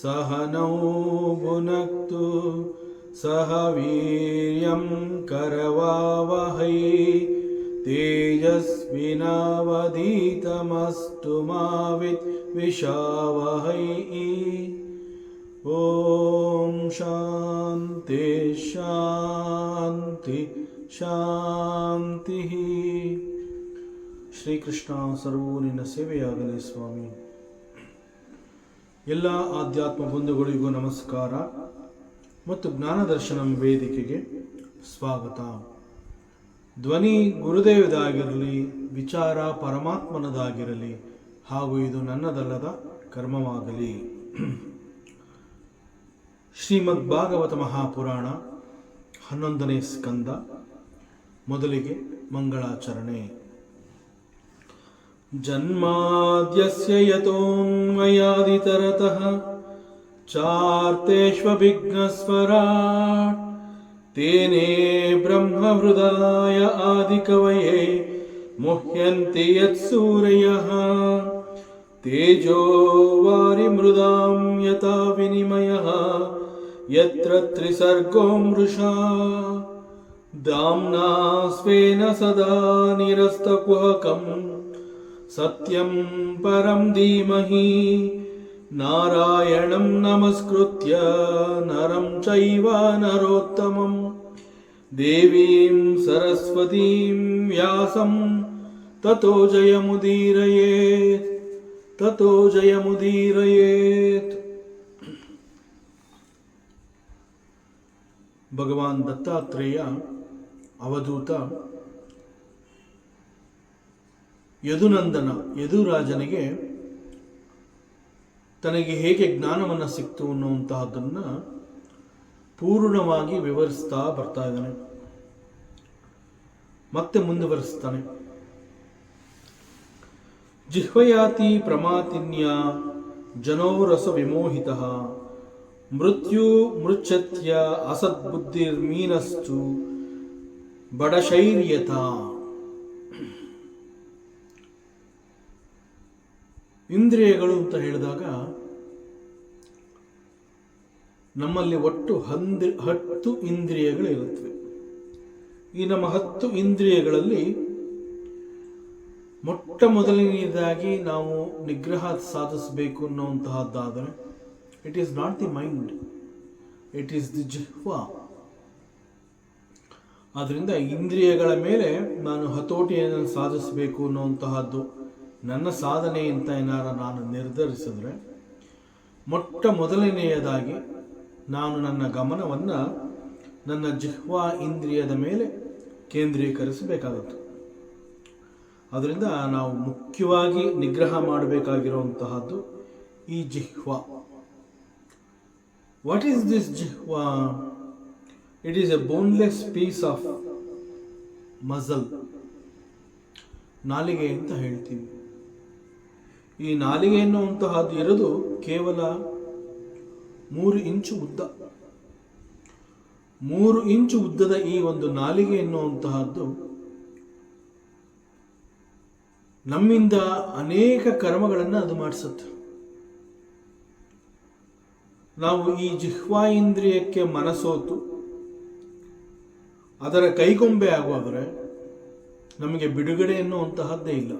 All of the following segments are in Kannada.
सहनौ भुनक्तु सह वीर्यं करवावहै तेजस्विनावधीतमस्तु मा विद्विषावहै। ಓಂ ಶಾಂತಿ ಶಾಂತಿ ಶಾಂತಿ. ಶ್ರೀಕೃಷ್ಣ ಸರ್ವೂ ನಿನ್ನ ಸೇವೆಯಾಗಲಿ ಸ್ವಾಮಿ. ಎಲ್ಲ ಆಧ್ಯಾತ್ಮ ಬಂಧುಗಳಿಗೂ ನಮಸ್ಕಾರ ಮತ್ತು ಜ್ಞಾನದರ್ಶನಂ ವೇದಿಕೆಗೆ ಸ್ವಾಗತ. ಧ್ವನಿ ಗುರುದೇವದಾಗಿರಲಿ, ವಿಚಾರ ಪರಮಾತ್ಮನದಾಗಿರಲಿ, ಹಾಗೂ ಇದು ನನ್ನದಲ್ಲದ ಕರ್ಮವಾಗಲಿ. ಶ್ರೀಮದ್ ಭಾಗವತ ಮಹಾಪುರಾಣ 11ನೇ ಸ್ಕಂದ. ಮೊದಲಿಗೆ ಮಂಗಳಾಚರಣೆ. ಜನ್ಮಾದ್ಯಸ್ಯ ಯತೋನ್ಮಯಾದಿತರತಃ ಚಾರ್ತೇಷ್ವಭಿಘ್ನಸ್ವರಾಟ್ ತೇನೇ ಬ್ರಹ್ಮಹೃದಾಯ ಆದಿಕವಯೇ ಮುಹ್ಯಂತಿ ಯತ್ಸೂರಯಃ ತೇಜೋ ವಾರಿಮೃದಾಂ ಯಥಾ ವಿನಿಮಯಃ ಯತ್ರ ತ್ರಿಸರ್ಗೋ ಮೃಷಾ ದಾಮ್ನಾ ಸ್ವೇನ ಸದಾ ನಿರಸ್ತಕುಹಕಂ ಸತ್ಯಂ ಪರಂ ಧೀಮಹಿ ನಾರಾಯಣಂ ನಮಸ್ಕೃತ್ಯ ನರಂ ಚೈವ ನರೋತ್ತಮಂ ದೇವೀಂ ಸರಸ್ವತೀಂ ವ್ಯಾಸಂ ತತೋ ಜಯಮುದೀರಯೇತ್ ತತೋ ಜಯಮುದೀರಯೇತ್. ಭಗವಾನ್ ದತ್ತಾತ್ರೇಯ ಅವಧೂತ ಯದುನಂದನ ಯದುರಾಜನಿಗೆ ತನಗೆ ಹೇಗೆ ಜ್ಞಾನವನ್ನು ಸಿಕ್ತು ಅನ್ನುವಂತಹದ್ದನ್ನು ಪೂರ್ಣವಾಗಿ ವಿವರಿಸ್ತಾ ಬರ್ತಾ ಇದ್ದಾನೆ. ಮತ್ತೆ ಮುಂದುವರಿಸ್ತಾನೆ. ಜಿಹ್ವಯಾತಿ ಪ್ರಮಾತಿನ್ಯ ಜನೋ ರಸ ವಿಮೋಹಿತಃ ಮೃತ್ಯು ಮೃಚ್ಛತ್ಯ ಅಸದ್ಬುದ್ಧಿರ್ಮೀನಸ್ತು ಬಡಶೈರ್ಯತ. ಇಂದ್ರಿಯಗಳು ಅಂತ ಹೇಳಿದಾಗ ನಮ್ಮಲ್ಲಿ ಒಟ್ಟು 10 ಇಂದ್ರಿಯಗಳು ಇರುತ್ತವೆ. ಈ ನಮ್ಮ 10 ಇಂದ್ರಿಯಗಳಲ್ಲಿ ಮೊಟ್ಟ ಮೊದಲನೆಯದಾಗಿ ನಾವು ನಿಗ್ರಹ ಸಾಧಿಸಬೇಕು ಅನ್ನುವಂತಹದ್ದಾದರೆ it is not the mind, it is the jihva. ಆದ್ದರಿಂದ ಇಂದ್ರಿಯಗಳ ಮೇಲೆ ನಾನು ಹತೋಟಿಯನ್ನು ಸಾಧಿಸಬೇಕು ಅನ್ನುವಂತಹದ್ದು ನನ್ನ ಸಾಧನೆ ಅಂತ ಏನಾರ ನಾನು ನಿರ್ಧರಿಸಿದ್ರೆ ಮೊಟ್ಟ ಮೊದಲನೆಯದಾಗಿ ನಾನು ನನ್ನ ಗಮನವನ್ನು ನನ್ನ ಜಿಹ್ವಾ ಇಂದ್ರಿಯದ ಮೇಲೆ ಕೇಂದ್ರೀಕರಿಸಬೇಕಾಗುತ್ತೆ. ಅದರಿಂದ ನಾವು ಮುಖ್ಯವಾಗಿ ನಿಗ್ರಹ ಮಾಡಬೇಕಾಗಿರುವಂತಹದ್ದು ಈ ಜಿಹ್ವಾ. What is this jihva? It is a boneless piece of muscle. ನಾಲಿಗೆ ಅಂತ ಹೇಳ್ತೀವಿ. ಈ ನಾಲಿಗೆ ಎನ್ನುವಂತಹದ್ದು ಇರೋದು ಕೇವಲ 3 ಇಂಚು ಉದ್ದ. 3 ಇಂಚು ಉದ್ದದ ಈ ಒಂದು ನಾಲಿಗೆ ಎನ್ನುವಂತಹದ್ದು ನಮ್ಮಿಂದ ಅನೇಕ ಕರ್ಮಗಳನ್ನು ಅದು ಮಾಡಿಸುತ್ತೆ. ನಾವು ಈ ಜಿಹ್ವಾ ಇಂದ್ರಿಯಕ್ಕೆ ಮನಸೋತು ಅದರ ಕೈಗೊಂಬೆ ಆಗುವಾದರೆ ನಮಗೆ ಬಿಡುಗಡೆ ಎನ್ನುವಂತಹದ್ದೇ ಇಲ್ಲ.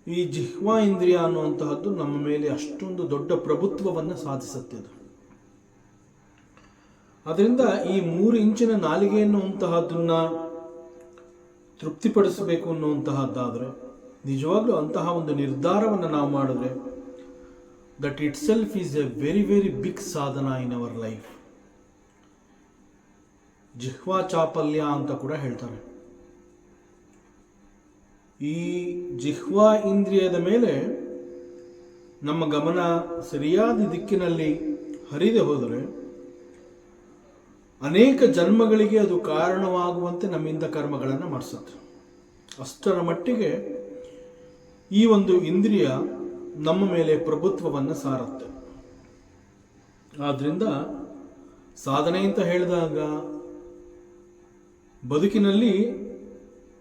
ಈ ಜಿಹ್ವಾ ಇಂದ್ರಿಯ ಅನ್ನುವಂತಹದ್ದು ನಮ್ಮ ಮೇಲೆ ಅಷ್ಟೊಂದು ದೊಡ್ಡ ಪ್ರಭುತ್ವವನ್ನು ಸಾಧಿಸುತ್ತೆ. ಅದರಿಂದ ಈ 3 ಇಂಚಿನ ನಾಲಿಗೆ ಎನ್ನುವಂತಹದ್ದನ್ನ ತೃಪ್ತಿಪಡಿಸಬೇಕು ಅನ್ನುವಂತಹದ್ದಾದರೆ ನಿಜವಾಗ್ಲೂ ಅಂತಹ ಒಂದು ನಿರ್ಧಾರವನ್ನು ನಾವು ಮಾಡಿದ್ರೆ that itself is a very very big ಸಾಧನ ಇನ್ ಅವರ್ ಲೈಫ್. ಜಿಹ್ವಾ ಚಾಪಲ್ಯ ಅಂತ ಕೂಡ ಹೇಳ್ತಾರೆ. ಈ ಜಿಹ್ವಾ ಇಂದ್ರಿಯದ ಮೇಲೆ ನಮ್ಮ ಗಮನ ಸರಿಯಾದ ದಿಕ್ಕಿನಲ್ಲಿ ಹರಿದೇ ಹೋದರೆ ಅನೇಕ ಜನ್ಮಗಳಿಗೆ ಅದು ಕಾರಣವಾಗುವಂತೆ ನಮ್ಮಿಂದ ಕರ್ಮಗಳನ್ನು ಮಾಡಿಸುತ್ತೆ. ಅಷ್ಟರ ಮಟ್ಟಿಗೆ ಈ ಒಂದು ಇಂದ್ರಿಯ ನಮ್ಮ ಮೇಲೆ ಪ್ರಭುತ್ವವನ್ನು ಸಾರುತ್ತೆ. ಆದ್ದರಿಂದ ಸಾಧನೆ ಅಂತ ಹೇಳಿದಾಗ ಬದುಕಿನಲ್ಲಿ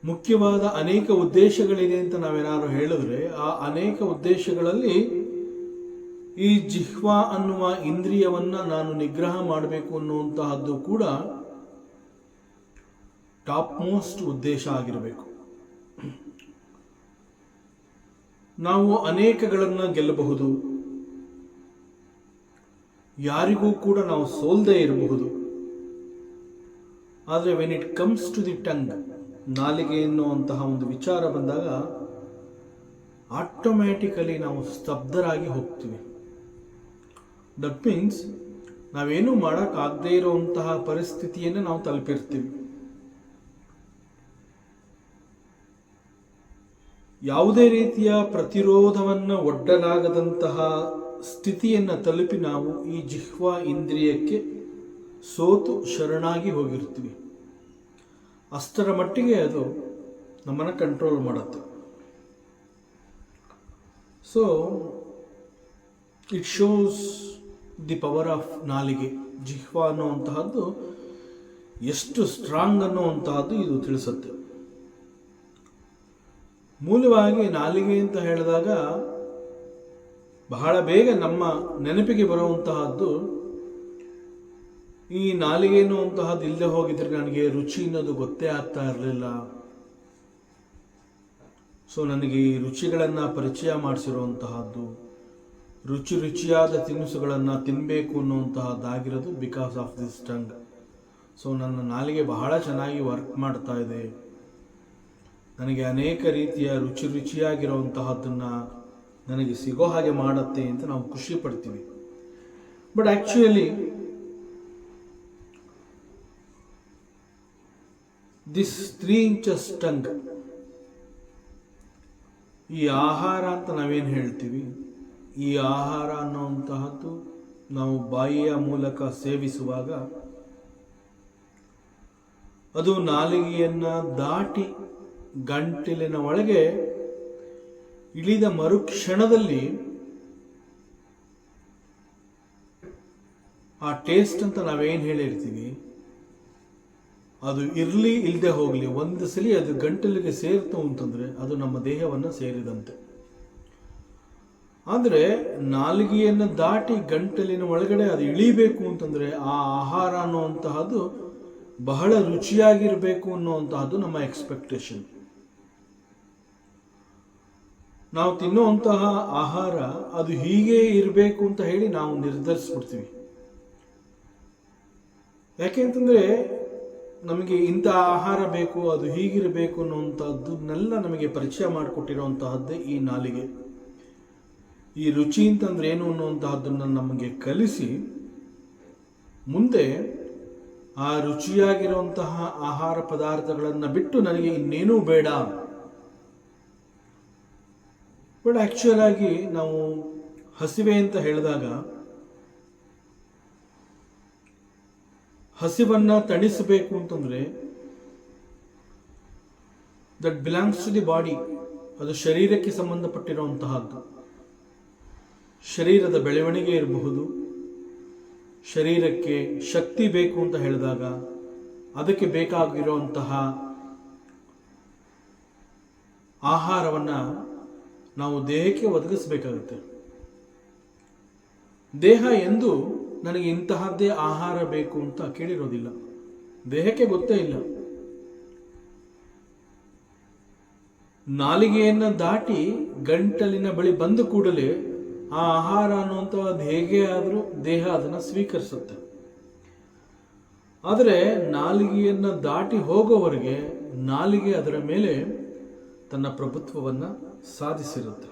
ಮುಖ್ಯವಾದ ಅನೇಕ ಉದ್ದೇಶಗಳಿದೆ ಅಂತ ನಾವೇನಾದ್ರು ಹೇಳಿದ್ರೆ ಆ ಅನೇಕ ಉದ್ದೇಶಗಳಲ್ಲಿ ಈ ಜಿಹ್ವಾ ಅನ್ನುವ ಇಂದ್ರಿಯವನ್ನ ನಾನು ನಿಗ್ರಹ ಮಾಡಬೇಕು ಅನ್ನುವಂತಹದ್ದು ಕೂಡ ಟಾಪ್ ಮೋಸ್ಟ್ ಉದ್ದೇಶ ಆಗಿರಬೇಕು. ನಾವು ಅನೇಕಗಳನ್ನು ಗೆಲ್ಲಬಹುದು, ಯಾರಿಗೂ ಕೂಡ ನಾವು ಸೋಲ್ದೇ ಇರಬಹುದು. ಆದರೆ when it comes to the tongue, ನಾಲಿಗೆ ಎನ್ನುವಂತಹ ಒಂದು ವಿಚಾರ ಬಂದಾಗ ಆಟೋಮ್ಯಾಟಿಕಲಿ ನಾವು ಸ್ತಬ್ಧರಾಗಿ ಹೋಗ್ತೀವಿ. ದಟ್ ಮೀನ್ಸ್ ನಾವೇನು ಮಾಡೋಕ್ಕಾಗದೇ ಇರುವಂತಹ ಪರಿಸ್ಥಿತಿಯನ್ನು ನಾವು ತಲುಪಿರ್ತೀವಿ. ಯಾವುದೇ ರೀತಿಯ ಪ್ರತಿರೋಧವನ್ನು ಒಡ್ಡಲಾಗದಂತಹ ಸ್ಥಿತಿಯನ್ನು ತಲುಪಿ ನಾವು ಈ ಜಿಹ್ವಾ ಇಂದ್ರಿಯಕ್ಕೆ ಸೋತು ಶರಣಾಗಿ ಹೋಗಿರ್ತೀವಿ. ಅಷ್ಟರ ಮಟ್ಟಿಗೆ ಅದು ನಮ್ಮನ್ನು ಕಂಟ್ರೋಲ್ ಮಾಡುತ್ತೆ. So it shows the power of ನಾಲಿಗೆ. ಜಿಹ್ವಾ ಅನ್ನುವಂತಹದ್ದು ಎಷ್ಟು ಸ್ಟ್ರಾಂಗ್ ಅನ್ನುವಂತಹದ್ದು ಇದು ತಿಳಿಸುತ್ತೆ. ಮೂಲವಾಗಿ ನಾಲಿಗೆ ಅಂತ ಹೇಳಿದಾಗ ಬಹಳ ಬೇಗ ನಮ್ಮ ನೆನಪಿಗೆ ಬರುವಂತಹದ್ದು, ಈ ನಾಲಿಗೆ ಅನ್ನುವಂತಹದ್ದು ಇಲ್ಲದೆ ಹೋಗಿದ್ರೆ ನನಗೆ ರುಚಿ ಅನ್ನೋದು ಗೊತ್ತೇ ಆಗ್ತಾ ಇರಲಿಲ್ಲ. ಸೊ ನನಗೆ ಈ ರುಚಿಗಳನ್ನು ಪರಿಚಯ ಮಾಡಿಸಿರುವಂತಹದ್ದು, ರುಚಿಯಾದ ತಿನಿಸುಗಳನ್ನು ತಿನ್ನಬೇಕು ಅನ್ನುವಂತಹದ್ದಾಗಿರೋದು because of this tongue. So ನನ್ನ ನಾಲಿಗೆ ಬಹಳ ಚೆನ್ನಾಗಿ ವರ್ಕ್ ಮಾಡ್ತಾ ಇದೆ, ನನಗೆ ಅನೇಕ ರೀತಿಯ ರುಚಿಯಾಗಿರುವಂತಹದ್ದನ್ನು ನನಗೆ ಸಿಗೋ ಹಾಗೆ ಮಾಡುತ್ತೆ ಅಂತ ನಾವು ಖುಷಿ ಪಡ್ತೀವಿ. But actually this 3 inches tongue, ಈ ಆಹಾರ ಅಂತ ನಾವೇನು ಹೇಳ್ತೀವಿ, ಈ ಆಹಾರ ಅನ್ನುವಂತಹದ್ದು ನಾವು ಬಾಯಿಯ ಮೂಲಕ ಸೇವಿಸುವಾಗ ಅದು ನಾಲಿಗೆಯನ್ನು ದಾಟಿ ಗಂಟಲಿನ ಒಳಗೆ ಇಳಿದ ಮರುಕ್ಷಣದಲ್ಲಿ ಆ ಟೇಸ್ಟ್ ಅಂತ ನಾವೇನು ಹೇಳಿರ್ತೀವಿ ಅದು ಇರಲಿ ಇಲ್ಲದೆ ಹೋಗಲಿ, ಒಂದು ಸಲ ಅದು ಗಂಟಲಿಗೆ ಸೇರ್ತು ಅಂತಂದರೆ ಅದು ನಮ್ಮ ದೇಹವನ್ನು ಸೇರಿದಂತೆ. ಆದರೆ ನಾಲಿಗೆಯನ್ನು ದಾಟಿ ಗಂಟಲಿನ ಒಳಗಡೆ ಅದು ಇಳಿಬೇಕು ಅಂತಂದರೆ ಆ ಆಹಾರ ಅನ್ನುವಂತಹದ್ದು ಬಹಳ ರುಚಿಯಾಗಿರಬೇಕು ಅನ್ನುವಂತಹದ್ದು ನಮ್ಮ ಎಕ್ಸ್ಪೆಕ್ಟೇಷನ್. ನಾವು ತಿನ್ನುವಂತಹ ಆಹಾರ ಅದು ಹೀಗೆ ಇರಬೇಕು ಅಂತ ಹೇಳಿ ನಾವು ನಿರ್ಧರಿಸ್ಬಿಡ್ತೀವಿ. ಯಾಕೆಂತಂದರೆ ನಮಗೆ ಇಂಥ ಆಹಾರ ಬೇಕು, ಅದು ಹೀಗಿರಬೇಕು ಅನ್ನುವಂಥದ್ದನ್ನೆಲ್ಲ ನಮಗೆ ಪರಿಚಯ ಮಾಡಿಕೊಟ್ಟಿರುವಂತಹದ್ದೇ ಈ ನಾಲಿಗೆ. ಈ ರುಚಿ ಅಂತಂದ್ರೆ ಏನು ಅನ್ನುವಂತಹದ್ದನ್ನು ನಮಗೆ ಕಲಿಸಿ ಮುಂದೆ ಆ ರುಚಿಯಾಗಿರುವಂತಹ ಆಹಾರ ಪದಾರ್ಥಗಳನ್ನು ಬಿಟ್ಟು ನನಗೆ ಇನ್ನೇನೂ ಬೇಡ. ಬಟ್ ಆ್ಯಕ್ಚುಯಲ್ ಆಗಿ ನಾವು ಹಸಿವೆ ಅಂತ ಹೇಳಿದಾಗ ಹಸಿವನ್ನು ತಣಿಸಬೇಕು ಅಂತಂದರೆ that belongs to the body, ಅದು ಶರೀರಕ್ಕೆ ಸಂಬಂಧಪಟ್ಟಿರುವಂತಹದ್ದು. ಶರೀರದ ಬೆಳವಣಿಗೆ ಇರಬಹುದು, ಶರೀರಕ್ಕೆ ಶಕ್ತಿ ಬೇಕು ಅಂತ ಹೇಳಿದಾಗ ಅದಕ್ಕೆ ಬೇಕಾಗಿರುವಂತಹ ಆಹಾರವನ್ನು ನಾವು ದೇಹಕ್ಕೆ ಒದಗಿಸಬೇಕಾಗುತ್ತೆ. ದೇಹ ಎಂದು ನನಗೆ ಇಂತಹದ್ದೇ ಆಹಾರ ಬೇಕು ಅಂತ ಕೇಳಿರೋದಿಲ್ಲ, ದೇಹಕ್ಕೆ ಗೊತ್ತೇ ಇಲ್ಲ. ನಾಲಿಗೆಯನ್ನು ದಾಟಿ ಗಂಟಲಿನ ಬಳಿ ಬಂದ ಕೂಡಲೇ ಆ ಆಹಾರ ಅನ್ನುವಂಥದ್ದು ಹೇಗೆ ಆದರೂ ದೇಹ ಅದನ್ನು ಸ್ವೀಕರಿಸುತ್ತೆ. ಆದರೆ ನಾಲಿಗೆಯನ್ನು ದಾಟಿ ಹೋಗೋವರೆಗೆ ನಾಲಿಗೆ ಅದರ ಮೇಲೆ ತನ್ನ ಪ್ರಭುತ್ವವನ್ನು ಸಾಧಿಸಿರುತ್ತೆ.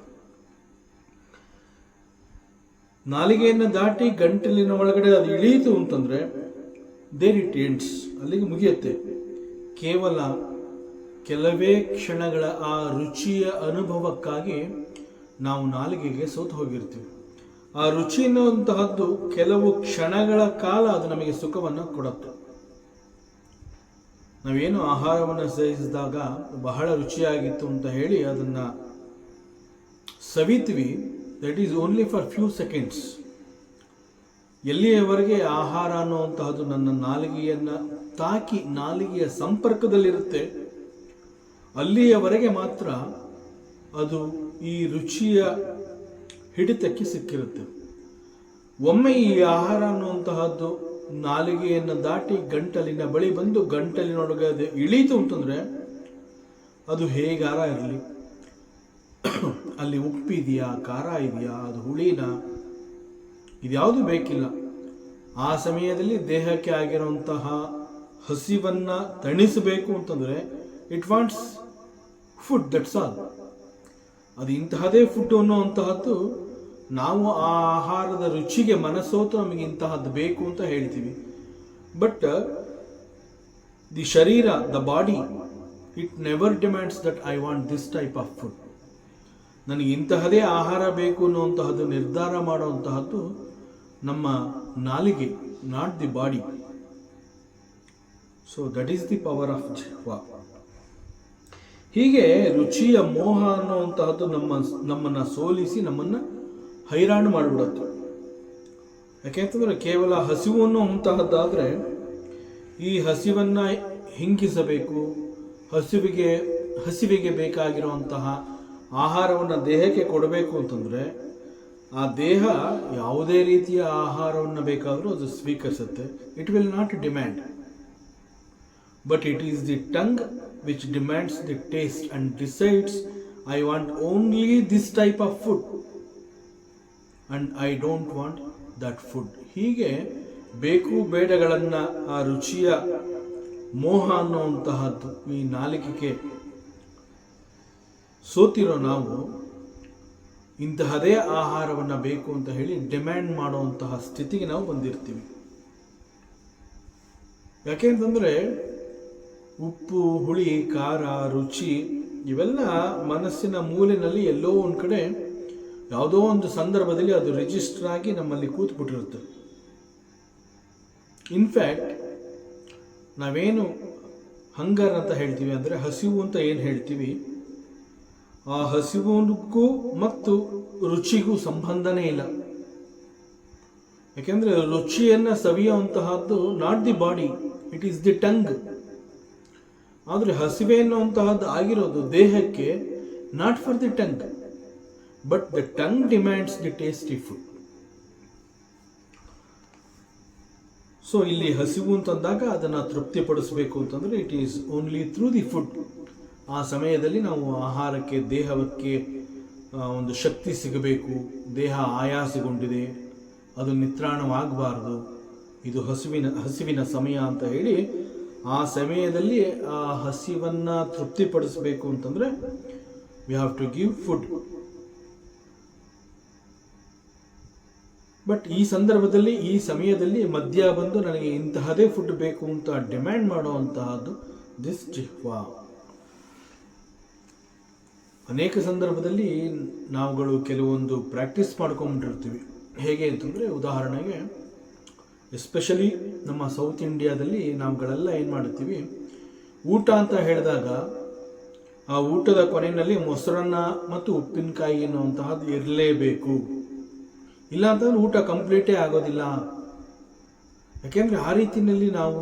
ನಾಲಿಗೆಯನ್ನು ದಾಟಿ ಗಂಟಲಿನ ಒಳಗಡೆ ಅದು ಇಳೀತು ಅಂತಂದರೆ ದೇರ್ ಇಟ್ ಎಂಡ್ಸ್, ಅಲ್ಲಿಗೆ ಮುಗಿಯುತ್ತೆ. ಕೇವಲ ಕೆಲವೇ ಕ್ಷಣಗಳ ಆ ರುಚಿಯ ಅನುಭವಕ್ಕಾಗಿ ನಾವು ನಾಲಿಗೆಗೆ ಸೋತು ಹೋಗಿರ್ತೀವಿ. ಆ ರುಚಿ ಅನ್ನುವಂತಹದ್ದು ಕೆಲವು ಕ್ಷಣಗಳ ಕಾಲ ಅದು ನಮಗೆ ಸುಖವನ್ನು ಕೊಡುತ್ತೆ. ನಾವೇನು ಆಹಾರವನ್ನು ಸೇವಿಸಿದಾಗ ಬಹಳ ರುಚಿಯಾಗಿತ್ತು ಅಂತ ಹೇಳಿ ಅದನ್ನು ಸವಿತೀವಿ, that is only for few seconds. ಎಲ್ಲಿಯವರೆಗೆ ಆಹಾರ ಅನ್ನುವಂತಹದ್ದು ನನ್ನ ನಾಲಿಗೆಯನ್ನು ತಾಕಿ ನಾಲಿಗೆಯ ಸಂಪರ್ಕದಲ್ಲಿರುತ್ತೆ ಅಲ್ಲಿಯವರೆಗೆ ಮಾತ್ರ ಅದು ಈ ರುಚಿಯ ಹಿಡಿತಕ್ಕೆ ಸಿಕ್ಕಿರುತ್ತೆ. ಒಮ್ಮೆ ಈ ಆಹಾರ ಅನ್ನುವಂತಹದ್ದು ನಾಲಿಗೆಯನ್ನು ದಾಟಿ ಗಂಟಲಿನ ಬಳಿ ಬಂದು ಗಂಟಲಿನೊಳಗೆ ಅದು ಇಳೀತು ಅಂತಂದರೆ ಅದು ಹೇಗಾರ ಇರಲಿ, ಅಲ್ಲಿ ಉಪ್ಪಿದೆಯಾ, ಖಾರ ಇದೆಯಾ, ಅದು ಹುಳಿನ, ಇದ್ಯಾವುದು ಬೇಕಿಲ್ಲ. ಆ ಸಮಯದಲ್ಲಿ ದೇಹಕ್ಕೆ ಆಗಿರುವಂತಹ ಹಸಿವನ್ನು ತಣಿಸಬೇಕು ಅಂತಂದರೆ it wants food, that's all. ಅದು ಇಂತಹದೇ ಫುಡ್ ಅನ್ನುವಂತಹದ್ದು ನಾವು ಆ ಆಹಾರದ ರುಚಿಗೆ ಮನಸೋತು ನಮಗೆ ಇಂತಹದ್ದು ಬೇಕು ಅಂತ ಹೇಳ್ತೀವಿ. But the sharira, the body, it never demands that I want this type of food. ನನಗೆ ಇಂತಹದೇ ಆಹಾರ ಬೇಕು ಅನ್ನುವಂತಹದ್ದು ನಿರ್ಧಾರ ಮಾಡುವಂತಹದ್ದು ನಮ್ಮ ನಾಲಿಗೆ, not the body. So that is the power of jihva. ಹೀಗೆ ರುಚಿಯ ಮೋಹ ಅನ್ನುವಂತಹದ್ದು ನಮ್ಮನ್ನು ಸೋಲಿಸಿ ನಮ್ಮನ್ನು ಹೈರಾಣು ಮಾಡಿಬಿಡುತ್ತೆ. ಯಾಕೆಂತಂದರೆ ಕೇವಲ ಹಸಿವು ಅನ್ನುವಂತಹದ್ದಾದರೆ ಈ ಹಸಿವನ್ನು ಹಿಂಗಿಸಬೇಕು, ಹಸಿವಿಗೆ ಬೇಕಾಗಿರುವಂತಹ ಆಹಾರವನ್ನು ದೇಹಕ್ಕೆ ಕೊಡಬೇಕು ಅಂತಂದರೆ ಆ ದೇಹ ಯಾವುದೇ ರೀತಿಯ ಆಹಾರವನ್ನು ಬೇಕಾದರೂ ಅದು ಸ್ವೀಕರಿಸುತ್ತೆ. It will not demand. But it is the tongue which demands the taste and decides, I want only this type of food and I don't want that food. ಹೀಗೆ ಬೇಕು ಬೇಡಗಳನ್ನು, ಆ ರುಚಿಯ ಮೋಹ ಅನ್ನುವಂತಹದ್ದು ಈ ನಾಲಿಗೆಗೆ ಸೋತಿರೋ ನಾವು ಇಂತಹದೇ ಆಹಾರವನ್ನು ಬೇಕು ಅಂತ ಹೇಳಿ ಡಿಮ್ಯಾಂಡ್ ಮಾಡುವಂತಹ ಸ್ಥಿತಿಗೆ ನಾವು ಬಂದಿರ್ತೀವಿ. ಯಾಕೆಂತಂದರೆ ಉಪ್ಪು, ಹುಳಿ, ಖಾರ, ರುಚಿ ಇವೆಲ್ಲ ಮನಸ್ಸಿನ ಮೂಲೆಯಲ್ಲಿ ಎಲ್ಲೋ ಒಂದು ಕಡೆ ಯಾವುದೋ ಒಂದು ಸಂದರ್ಭದಲ್ಲಿ ಅದು ರಿಜಿಸ್ಟರ್ ಆಗಿ ನಮ್ಮಲ್ಲಿ ಕೂತ್ಬಿಟ್ಟಿರುತ್ತೆ. ಇನ್ಫ್ಯಾಕ್ಟ್ ನಾವೇನು ಹಂಗರ್ ಅಂತ ಹೇಳ್ತೀವಿ ಅಂದರೆ ಹಸಿವು ಅಂತ ಏನು ಹೇಳ್ತೀವಿ, ಆ ಹಸಿವುಗೂ ಮತ್ತು ರುಚಿಗೂ ಸಂಬಂಧನೇ ಇಲ್ಲ. ಯಾಕೆಂದರೆ ರುಚಿಯನ್ನು ಸವಿಯುವಂತಹದ್ದು not the body, it is the tongue. ಆದರೆ ಹಸಿವೆ ಎನ್ನುವಂತಹದ್ದು ಆಗಿರೋದು ದೇಹಕ್ಕೆ, not for the tongue, but the tongue demands the tasty food. So ಇಲ್ಲಿ ಹಸಿವು ಅಂತಂದಾಗ ಅದನ್ನು ತೃಪ್ತಿಪಡಿಸಬೇಕು ಅಂತಂದರೆ it is only through the food. ಆ ಸಮಯದಲ್ಲಿ ನಾವು ಆಹಾರಕ್ಕೆ, ದೇಹಕ್ಕೆ ಒಂದು ಶಕ್ತಿ ಸಿಗಬೇಕು, ದೇಹ ಆಯಾಸಗೊಂಡಿದೆ, ಅದು ನಿತ್ರಾಣವಾಗಬಾರ್ದು, ಇದು ಹಸಿವಿನ ಸಮಯ ಅಂತ ಹೇಳಿ ಆ ಸಮಯದಲ್ಲಿ ಆ ಹಸಿವನ್ನು ತೃಪ್ತಿಪಡಿಸಬೇಕು ಅಂತಂದರೆ we have to give food. But ಈ ಸಂದರ್ಭದಲ್ಲಿ, ಈ ಸಮಯದಲ್ಲಿ ಮದ್ಯ ಬಂದು ನನಗೆ ಇಂತಹದೇ ಫುಡ್ ಬೇಕು ಅಂತ ಡಿಮ್ಯಾಂಡ್ ಮಾಡುವಂತಹದ್ದು ದಿಸ್ ಜಿಹ್ವಾ. ಅನೇಕ ಸಂದರ್ಭದಲ್ಲಿ ನಾವುಗಳು ಕೆಲವೊಂದು ಪ್ರಾಕ್ಟೀಸ್ ಮಾಡ್ಕೊಂಡ್ಬಿಟ್ಟಿರ್ತೀವಿ. ಹೇಗೆ ಅಂತಂದರೆ, ಉದಾಹರಣೆಗೆ ಎಸ್ಪೆಷಲಿ ನಮ್ಮ ಸೌತ್ ಇಂಡಿಯಾದಲ್ಲಿ ನಾವುಗಳೆಲ್ಲ ಏನು ಮಾಡ್ತೀವಿ, ಊಟ ಅಂತ ಹೇಳಿದಾಗ ಆ ಊಟದ ಕೊನೆಯಲ್ಲಿ ಮೊಸರನ್ನ ಮತ್ತು ಉಪ್ಪಿನಕಾಯಿ ಅನ್ನುವಂತಹದ್ದು ಇರಲೇಬೇಕು. ಇಲ್ಲ ಅಂತಂದ್ರೆ ಊಟ ಕಂಪ್ಲೀಟೇ ಆಗೋದಿಲ್ಲ. ಯಾಕೆಂದರೆ ಆ ರೀತಿಯಲ್ಲಿ ನಾವು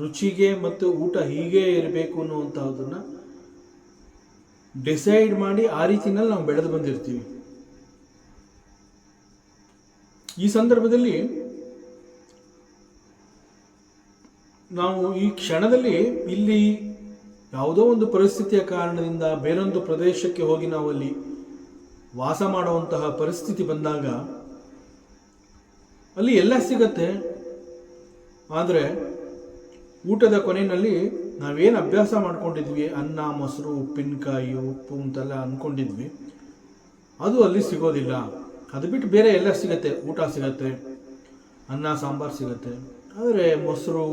ರುಚಿಗೆ ಮತ್ತು ಊಟ ಹೀಗೆ ಇರಬೇಕು ಅನ್ನುವಂತಹದನ್ನು ಡಿಸೈಡ್ ಮಾಡಿ ಆ ರೀತಿಯಲ್ಲಿ ನಾವು ಬೆಳೆದು ಬಂದಿರ್ತೀವಿ. ಈ ಸಂದರ್ಭದಲ್ಲಿ ನಾವು ಈ ಕ್ಷಣದಲ್ಲಿ ಇಲ್ಲಿ ಯಾವುದೋ ಒಂದು ಪರಿಸ್ಥಿತಿಯ ಕಾರಣದಿಂದ ಬೇರೊಂದು ಪ್ರದೇಶಕ್ಕೆ ಹೋಗಿ ನಾವು ಅಲ್ಲಿ ವಾಸ ಮಾಡುವಂತಹ ಪರಿಸ್ಥಿತಿ ಬಂದಾಗ ಅಲ್ಲಿ ಎಲ್ಲ ಸಿಗತ್ತೆ. ಆದರೆ ಊಟದ ಕೊನೆಯಲ್ಲಿ ನಾವೇನು ಅಭ್ಯಾಸ ಮಾಡ್ಕೊಂಡಿದ್ವಿ, ಅನ್ನ, ಮೊಸರು, ಉಪ್ಪಿನಕಾಯಿ, ಉಪ್ಪು ಅಂತೆಲ್ಲ ಅಂದ್ಕೊಂಡಿದ್ವಿ, ಅದು ಅಲ್ಲಿ ಸಿಗೋದಿಲ್ಲ. ಅದು ಬಿಟ್ಟು ಬೇರೆ ಎಲ್ಲ ಸಿಗತ್ತೆ, ಊಟ ಸಿಗತ್ತೆ, ಅನ್ನ ಸಾಂಬಾರು ಸಿಗತ್ತೆ. ಆದರೆ ಮೊಸರು,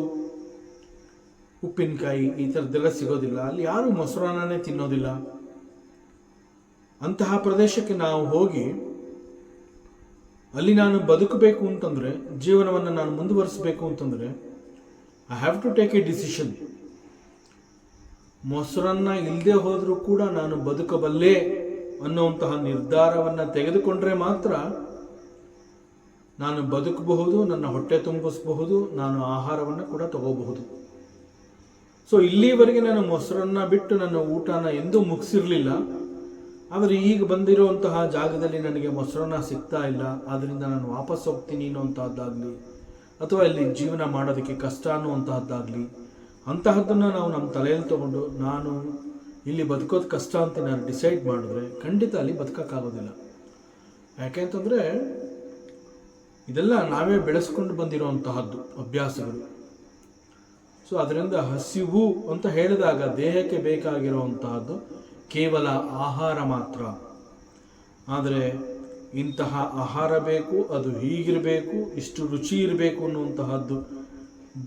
ಉಪ್ಪಿನಕಾಯಿ ಈ ಥರದ್ದೆಲ್ಲ ಸಿಗೋದಿಲ್ಲ. ಅಲ್ಲಿ ಯಾರು ಮೊಸರನ್ನೇ ತಿನ್ನೋದಿಲ್ಲ. ಅಂತಹ ಪ್ರದೇಶಕ್ಕೆ ನಾವು ಹೋಗಿ ಅಲ್ಲಿ ನಾನು ಬದುಕಬೇಕು ಅಂತಂದರೆ, ಜೀವನವನ್ನು ನಾನು ಮುಂದುವರಿಸಬೇಕು ಅಂತಂದರೆ I have to take a decision. ಮೊಸರನ್ನ ಇಲ್ಲದೆ ಹೋದರೂ ಕೂಡ ನಾನು ಬದುಕಬಲ್ಲೆ ಅನ್ನುವಂತಹ ನಿರ್ಧಾರವನ್ನು ತೆಗೆದುಕೊಂಡ್ರೆ ಮಾತ್ರ ನಾನು ಬದುಕಬಹುದು, ನನ್ನ ಹೊಟ್ಟೆ ತುಂಬಿಸಬಹುದು, ನಾನು ಆಹಾರವನ್ನು ಕೂಡ ತಗೋಬಹುದು. ಸೊ ಇಲ್ಲಿವರೆಗೆ ನಾನು ಮೊಸರನ್ನ ಬಿಟ್ಟು ನನ್ನ ಊಟನ ಎಂದೂ ಮುಗಿಸಿರಲಿಲ್ಲ. ಆದರೆ ಈಗ ಬಂದಿರುವಂತಹ ಜಾಗದಲ್ಲಿ ನನಗೆ ಮೊಸರನ್ನ ಸಿಗ್ತಾ ಇಲ್ಲ, ಆದ್ದರಿಂದ ನಾನು ವಾಪಸ್ ಹೋಗ್ತೀನಿ ಅನ್ನುವಂತಹದ್ದಾಗಲಿ, ಅಥವಾ ಇಲ್ಲಿ ಜೀವನ ಮಾಡೋದಕ್ಕೆ ಕಷ್ಟ ಅನ್ನುವಂತಹದ್ದಾಗಲಿ, ಅಂತಹದ್ದನ್ನು ನಾವು ನಮ್ಮ ತಲೆಯಲ್ಲಿ ತಗೊಂಡು ನಾನು ಇಲ್ಲಿ ಬದುಕೋದು ಕಷ್ಟ ಅಂತ ನಾನು ಡಿಸೈಡ್ ಮಾಡಿದ್ರೆ ಖಂಡಿತ ಅಲ್ಲಿ ಬದುಕೋಕ್ಕಾಗೋದಿಲ್ಲ. ಯಾಕೆಂತಂದರೆ ಇದೆಲ್ಲ ನಾವೇ ಬೆಳೆಸ್ಕೊಂಡು ಬಂದಿರುವಂತಹದ್ದು ಅಭ್ಯಾಸಗಳು. ಸೊ ಅದರಿಂದ ಹಸಿವು ಅಂತ ಹೇಳಿದಾಗ ದೇಹಕ್ಕೆ ಬೇಕಾಗಿರುವಂತಹದ್ದು ಕೇವಲ ಆಹಾರ ಮಾತ್ರ. ಆದರೆ ಇಂತಹ ಆಹಾರ ಬೇಕು, ಅದು ಹೀಗಿರಬೇಕು, ಇಷ್ಟು ರುಚಿ ಇರಬೇಕು ಅನ್ನುವಂತಹದ್ದು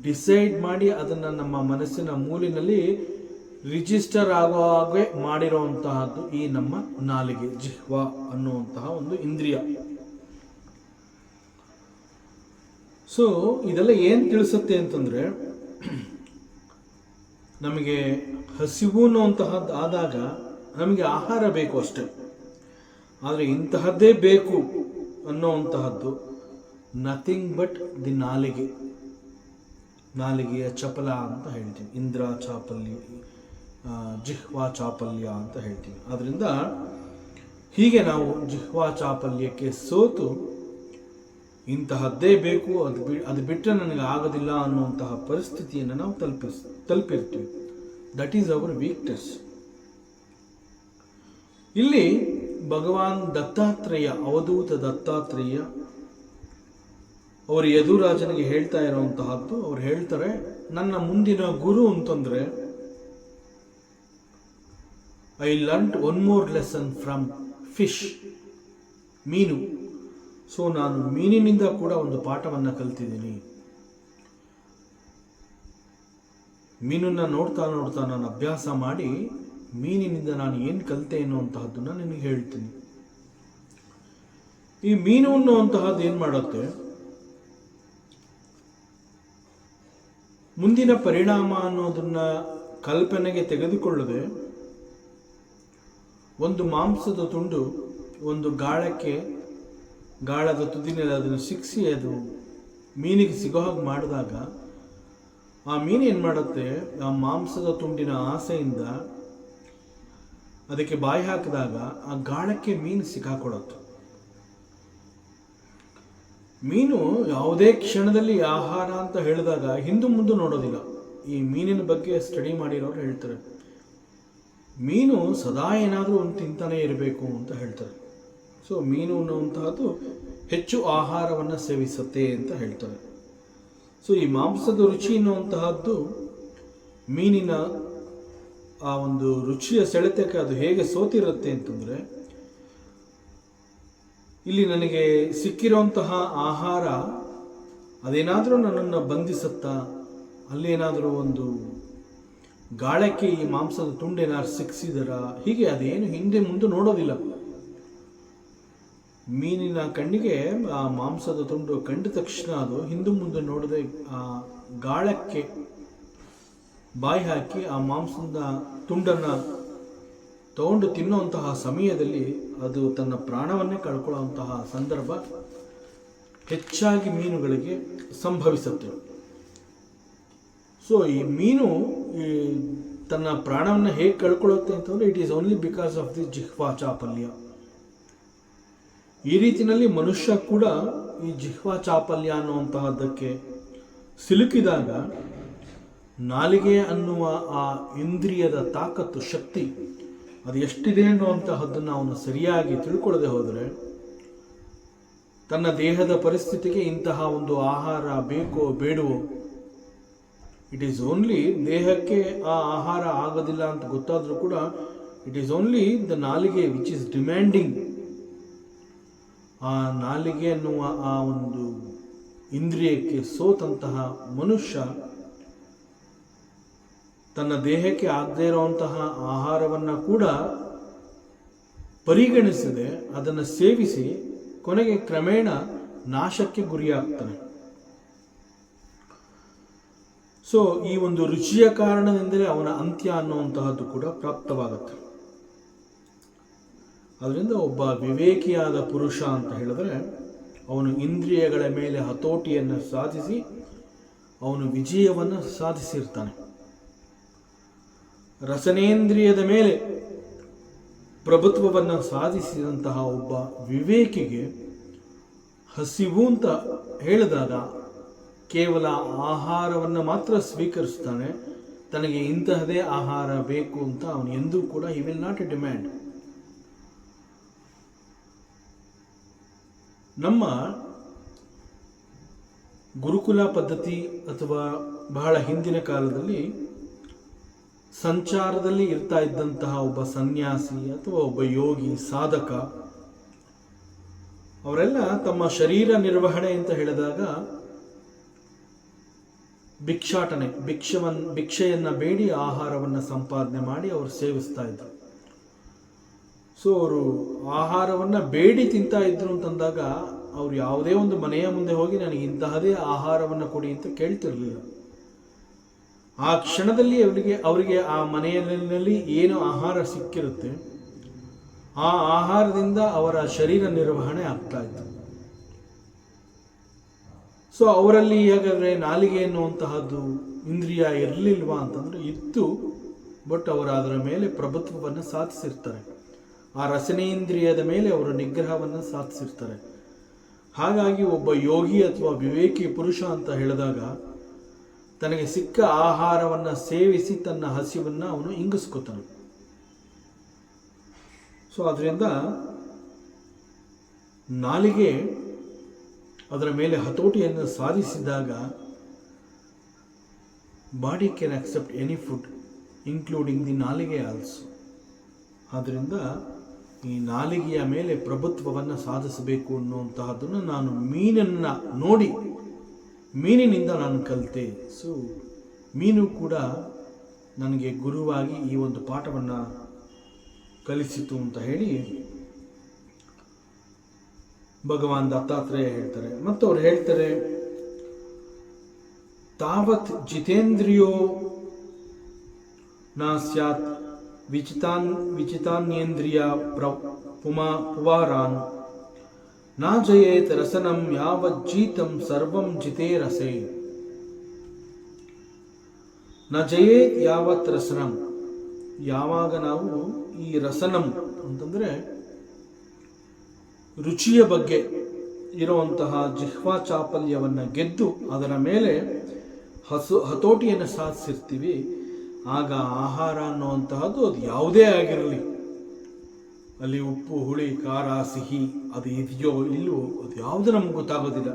ಡಿಸೈಡ್ ಮಾಡಿ ಅದನ್ನು ನಮ್ಮ ಮನಸ್ಸಿನ ಮೂಲಿನಲ್ಲಿ ರಿಜಿಸ್ಟರ್ ಆಗೋ ಹಾಗೆ ಮಾಡಿರುವಂತಹದ್ದು ಈ ನಮ್ಮ ನಾಲಿಗೆ, ಜಿಹ್ವಾ ಅನ್ನುವಂತಹ ಒಂದು ಇಂದ್ರಿಯ. ಸೊ ಇದೆಲ್ಲ ಏನು ತಿಳಿಸುತ್ತೆ ಅಂತಂದರೆ, ನಮಗೆ ಹಸಿವು ಅನ್ನುವಂತಹದ್ದು ಆದಾಗ ನಮಗೆ ಆಹಾರ ಬೇಕು ಅಷ್ಟೆ. ಆದರೆ ಇಂತಹದ್ದೇ ಬೇಕು ಅನ್ನುವಂತಹದ್ದು ನಥಿಂಗ್ ಬಟ್ ದಿ ನಾಲಿಗೆಯ ಚಪಲ ಅಂತ ಹೇಳ್ತೀವಿ. ಇಂದ್ರ ಚಾಪಲ್ಯ, ಜಿಹ್ವಾ ಚಾಪಲ್ಯ ಅಂತ ಹೇಳ್ತೀವಿ. ಆದ್ದರಿಂದ ಹೀಗೆ ನಾವು ಜಿಹ್ವಾ ಚಾಪಲ್ಯಕ್ಕೆ ಸೋತು ಇಂತಹದ್ದೇ ಬೇಕು, ಅದು ಬಿಟ್ಟರೆ ನನಗೆ ಆಗೋದಿಲ್ಲ ಅನ್ನುವಂತಹ ಪರಿಸ್ಥಿತಿಯನ್ನು ನಾವು ತಲುಪಿರ್ತೀವಿ. That is our weakness. ಇಲ್ಲಿ ಭಗವಾನ್ ದತ್ತಾತ್ರೇಯ, ಅವಧೂತ ದತ್ತಾತ್ರೇಯ ಅವರು ಯದುರಾಜನಿಗೆ ಹೇಳ್ತಾ ಇರುವಂತಹದ್ದು, ಅವ್ರು ಹೇಳ್ತಾರೆ, ನನ್ನ ಮುಂದಿನ ಗುರು ಅಂತಂದ್ರೆ I learned one more lesson from fish, ಮೀನು. ಸೊ ನಾನು ಮೀನಿನಿಂದ ಕೂಡ ಒಂದು ಪಾಠವನ್ನು ಕಲ್ತಿದ್ದೀನಿ. ಮೀನನ್ನು ನೋಡ್ತಾ ನೋಡ್ತಾ ನಾನು ಅಭ್ಯಾಸ ಮಾಡಿ ಮೀನಿನಿಂದ ನಾನು ಏನು ಕಲಿತೆ ಅನ್ನುವಂತಹದ್ದನ್ನು ನಿನಗೆ ಹೇಳ್ತೀನಿ. ಈ ಮೀನು ಅನ್ನುವಂತಹದ್ದು ಏನು ಮಾಡುತ್ತೆ, ಮುಂದಿನ ಪರಿಣಾಮ ಅನ್ನೋದನ್ನ ಕಲ್ಪನೆಗೆ ತೆಗೆದುಕೊಳ್ಳದೆ ಒಂದು ಮಾಂಸದ ತುಂಡು ಒಂದು ಗಾಳದ ತುದಿನಲ್ಲಿ ಅದನ್ನು ಸಿಕ್ಕಿಸಿ ಅದು ಮೀನಿಗೆ ಸಿಗೋ ಹಾಗೆ ಮಾಡಿದಾಗ ಆ ಮೀನು ಏನು ಮಾಡುತ್ತೆ, ಆ ಮಾಂಸದ ತುಂಡಿನ ಆಸೆಯಿಂದ ಅದಕ್ಕೆ ಬಾಯಿ ಹಾಕಿದಾಗ ಆ ಗಾಳಕ್ಕೆ ಮೀನು ಸಿಕ್ಕಾಕೊಡುತ್ತೆ. ಮೀನು ಯಾವುದೇ ಕ್ಷಣದಲ್ಲಿ ಆಹಾರ ಅಂತ ಹೇಳಿದಾಗ ಹಿಂದು ಮುಂದೆ ನೋಡೋದಿಲ್ಲ. ಈ ಮೀನಿನ ಬಗ್ಗೆ ಸ್ಟಡಿ ಮಾಡಿರೋರು ಹೇಳ್ತಾರೆ, ಮೀನು ಸದಾ ಏನಾದರೂ ಒಂದು ತಿಂತಾನೆ ಇರಬೇಕು ಅಂತ ಹೇಳ್ತಾರೆ. ಸೊ ಮೀನು ಅನ್ನುವಂತಹದ್ದು ಹೆಚ್ಚು ಆಹಾರವನ್ನು ಸೇವಿಸುತ್ತೆ ಅಂತ ಹೇಳ್ತಾರೆ. ಸೊ ಈ ಮಾಂಸದ ರುಚಿ ಅನ್ನುವಂತಹದ್ದು ಮೀನಿನ ಆ ಒಂದು ರುಚಿಯ ಸೆಳೆತಕ್ಕೆ ಅದು ಹೇಗೆ ಸೋತಿರುತ್ತೆ ಅಂತಂದರೆ, ಇಲ್ಲಿ ನನಗೆ ಸಿಕ್ಕಿರುವಂತಹ ಆಹಾರ ಅದೇನಾದರೂ ನನ್ನನ್ನು ಬಂಧಿಸುತ್ತಾ, ಅಲ್ಲೇನಾದರೂ ಒಂದು ಗಾಳಕ್ಕೆ ಈ ಮಾಂಸದ ತುಂಡೇನಾದ್ರು ಸಿಕ್ಕಿಸಿದರ, ಹೀಗೆ ಅದೇನು ಹಿಂದೆ ಮುಂದೆ ನೋಡೋದಿಲ್ಲ. ಮೀನಿನ ಕಣ್ಣಿಗೆ ಆ ಮಾಂಸದ ತುಂಡು ಕಂಡ ತಕ್ಷಣ ಅದು ಹಿಂದೆ ಮುಂದೆ ನೋಡದೆ ಆ ಗಾಳಕ್ಕೆ ಬಾಯಿ ಹಾಕಿ ಆ ಮಾಂಸದ ತುಂಡನ್ನು ತಗೊಂಡು ತಿನ್ನುವಂತಹ ಸಮಯದಲ್ಲಿ ಅದು ತನ್ನ ಪ್ರಾಣವನ್ನೇ ಕಳ್ಕೊಳ್ಳುವಂತಹ ಸಂದರ್ಭ ಹೆಚ್ಚಾಗಿ ಮೀನುಗಳಿಗೆ ಸಂಭವಿಸುತ್ತೆ. ಸೊ ಈ ಮೀನು ತನ್ನ ಪ್ರಾಣವನ್ನು ಹೇಗೆ ಕಳ್ಕೊಳ್ಳುತ್ತೆ ಅಂತಂದರೆ, it is only because of the ಜಿಹ್ವಾ ಚಾಪಲ್ಯ. ಈ ರೀತಿಯಲ್ಲಿ ಮನುಷ್ಯ ಕೂಡ ಈ ಜಿಹ್ವಾ ಚಾಪಲ್ಯ ಅನ್ನುವಂತಹದ್ದಕ್ಕೆ ಸಿಲುಕಿದಾಗ ನಾಲಿಗೆ ಅನ್ನುವ ಆ ಇಂದ್ರಿಯದ ತಾಕತ್ತು, ಶಕ್ತಿ ಅದು ಎಷ್ಟಿದೆ ಅನ್ನುವಂತಹದ್ದನ್ನು ಅವನು ಸರಿಯಾಗಿ ತಿಳ್ಕೊಳ್ಳದೆ ಹೋದರೆ ತನ್ನ ದೇಹದ ಪರಿಸ್ಥಿತಿಗೆ ಇಂತಹ ಒಂದು ಆಹಾರ ಬೇಕೋ ಬೇಡವೋ, ಇಟ್ ಈಸ್ ಓನ್ಲಿ ದೇಹಕ್ಕೆ ಆ ಆಹಾರ ಆಗೋದಿಲ್ಲ ಅಂತ ಗೊತ್ತಾದರೂ ಕೂಡ ಇಟ್ ಈಸ್ ಓನ್ಲಿ ದ ನಾಲಿಗೆ ವಿಚ್ ಈಸ್ ಡಿಮ್ಯಾಂಡಿಂಗ್. ಆ ನಾಲಿಗೆ ಅನ್ನುವ ಆ ಒಂದು ಇಂದ್ರಿಯಕ್ಕೆ ಸೋತಂತಹ ಮನುಷ್ಯ ತನ್ನ ದೇಹಕ್ಕೆ ಆಗದೇ ಇರುವಂತಹ ಆಹಾರವನ್ನು ಕೂಡ ಪರಿಗಣಿಸದೆ ಅದನ್ನು ಸೇವಿಸಿ ಕೊನೆಗೆ ಕ್ರಮೇಣ ನಾಶಕ್ಕೆ ಗುರಿಯಾಗ್ತಾನೆ. ಸೊ ಈ ಒಂದು ರುಚಿಯ ಕಾರಣದಿಂದಲೇ ಅವನ ಅಂತ್ಯ ಅನ್ನುವಂತಹದ್ದು ಕೂಡ ಪ್ರಾಪ್ತವಾಗುತ್ತೆ. ಅದರಿಂದ ಒಬ್ಬ ವಿವೇಕಿಯಾದ ಪುರುಷ ಅಂತ ಹೇಳಿದ್ರೆ ಅವನು ಇಂದ್ರಿಯಗಳ ಮೇಲೆ ಹತೋಟಿಯನ್ನು ಸಾಧಿಸಿ ಅವನು ವಿಜಯವನ್ನು ಸಾಧಿಸಿರ್ತಾನೆ. ರಸನೇಂದ್ರಿಯದ ಮೇಲೆ ಪ್ರಭುತ್ವವನ್ನು ಸಾಧಿಸಿದಂತಹ ಒಬ್ಬ ವಿವೇಕಿಗೆ ಹಸಿವು ಅಂತ ಹೇಳಿದಾಗ ಕೇವಲ ಆಹಾರವನ್ನು ಮಾತ್ರ ಸ್ವೀಕರಿಸ್ತಾನೆ. ತನಗೆ ಇಂತಹದೇ ಆಹಾರ ಬೇಕು ಅಂತ ಅವನು ಎಂದೂ ಕೂಡ ಹಿ ವಿಲ್ ನಾಟ್ ಡಿಮ್ಯಾಂಡ್. ನಮ್ಮ ಗುರುಕುಲ ಪದ್ಧತಿ ಅಥವಾ ಬಹಳ ಹಿಂದಿನ ಕಾಲದಲ್ಲಿ ಸಂಚಾರದಲ್ಲಿ ಇರ್ತಾ ಇದ್ದಂತಹ ಒಬ್ಬ ಸನ್ಯಾಸಿ ಅಥವಾ ಒಬ್ಬ ಯೋಗಿ ಸಾಧಕ, ಅವರೆಲ್ಲ ತಮ್ಮ ಶರೀರ ನಿರ್ವಹಣೆ ಅಂತ ಹೇಳಿದಾಗ ಭಿಕ್ಷಾಟನೆ, ಭಿಕ್ಷೆಯನ್ನು ಬೇಡಿ ಆಹಾರವನ್ನು ಸಂಪಾದನೆ ಮಾಡಿ ಅವರು ಸೇವಿಸ್ತಾ ಇದ್ರು. ಸೊ ಅವರು ಆಹಾರವನ್ನು ಬೇಡಿ ತಿಂತಾ ಇದ್ರು ಅಂತಂದಾಗ ಅವ್ರು ಯಾವುದೇ ಒಂದು ಮನೆಯ ಮುಂದೆ ಹೋಗಿ ನನಗೆ ಇಂತಹದೇ ಆಹಾರವನ್ನು ಕೊಡಿ ಅಂತ ಕೇಳ್ತಿರ್ಲಿಲ್ಲ. ಆ ಕ್ಷಣದಲ್ಲಿ ಅವರಿಗೆ ಆ ಮನೆಯಲ್ಲಿ ಏನು ಆಹಾರ ಸಿಕ್ಕಿರುತ್ತೆ ಆ ಆಹಾರದಿಂದ ಅವರ ಶರೀರ ನಿರ್ವಹಣೆ ಆಗ್ತಾ ಇತ್ತು. ಸೊ ಅವರಲ್ಲಿ ಹೇಗಾದರೆ ನಾಲಿಗೆ ಎನ್ನುವಂತಹದ್ದು ಇಂದ್ರಿಯ ಇರಲಿಲ್ವಾ ಅಂತಂದರೆ ಇತ್ತು, ಬಟ್ ಅವರು ಅದರ ಮೇಲೆ ಪ್ರಭುತ್ವವನ್ನು ಸಾಧಿಸಿರ್ತಾರೆ. ಆ ರಸನೇಂದ್ರಿಯದ ಮೇಲೆ ಅವರು ನಿಗ್ರಹವನ್ನು ಸಾಧಿಸಿರ್ತಾರೆ. ಹಾಗಾಗಿ ಒಬ್ಬ ಯೋಗಿ ಅಥವಾ ವಿವೇಕಿ ಪುರುಷ ಅಂತ ಹೇಳಿದಾಗ ತನಗೆ ಸಿಕ್ಕ ಆಹಾರವನ್ನು ಸೇವಿಸಿ ತನ್ನ ಹಸಿವನ್ನು ಅವನು ಇಂಗಿಸ್ಕೊತಾನೆ. ಸೊ ಅದರಿಂದ ನಾಲಿಗೆ ಅದರ ಮೇಲೆ ಹತೋಟಿಯನ್ನು ಸಾಧಿಸಿದಾಗ body can accept any food including the ನಾಲಿಗೆ ಆಲ್ಸೋ. ಆದ್ದರಿಂದ ಈ ನಾಲಿಗೆಯ ಮೇಲೆ ಪ್ರಭುತ್ವವನ್ನು ಸಾಧಿಸಬೇಕು ಅನ್ನುವಂತಹದ್ದನ್ನು ನಾನು ಮೀನನ್ನು ನೋಡಿ ಮೀನಿನಿಂದ ನಾನು ಕಲಿತೆ. ಸೊ ಮೀನು ಕೂಡ ನನಗೆ ಗುರುವಾಗಿ ಈ ಒಂದು ಪಾಠವನ್ನು ಕಲಿಸಿತು ಅಂತ ಹೇಳಿ ಭಗವಾನ್ ದತ್ತಾತ್ರೇಯ ಹೇಳ್ತಾರೆ. ಮತ್ತು ಅವ್ರು ಹೇಳ್ತಾರೆ, ತಾವತ್ ಜಿತೇಂದ್ರಿಯೋ ನ ಸ್ಯಾತ್ ವಿಚಿತಾನ್ಯೇಂದ್ರಿಯ ಪುವಾರಾನ್ ನ ಜಯೇತ್ ರಸನಂ ಯಾವಜ್ಜೀತಂ ಸರ್ವಂ ಜಿತೇ ರಸೇ. ನ ಜಯೇತ್ ಯಾವತ್ ರಸನಂ, ಯಾವಾಗ ನಾವು ಈ ರಸನಂ ಅಂತಂದರೆ ರುಚಿಯ ಬಗ್ಗೆ ಇರುವಂತಹ ಜಿಹ್ವಾ ಚಾಪಲ್ಯವನ್ನು ಗೆದ್ದು ಅದರ ಮೇಲೆ ಹತೋಟಿಯನ್ನು ಸಾಧಿಸಿರ್ತೀವಿ, ಆಗ ಆಹಾರ ಅನ್ನುವಂತಹದ್ದು ಅದು ಯಾವುದೇ ಆಗಿರಲಿ, ಅಲ್ಲಿ ಉಪ್ಪು ಹುಳಿ ಖಾರ ಸಿಹಿ ಅದು ಇದೆಯೋ ಇಲ್ಲವೋ ಅದು ಯಾವುದು ನಮ್ಗೆ ಗೊತ್ತಾಗೋದಿಲ್ಲ.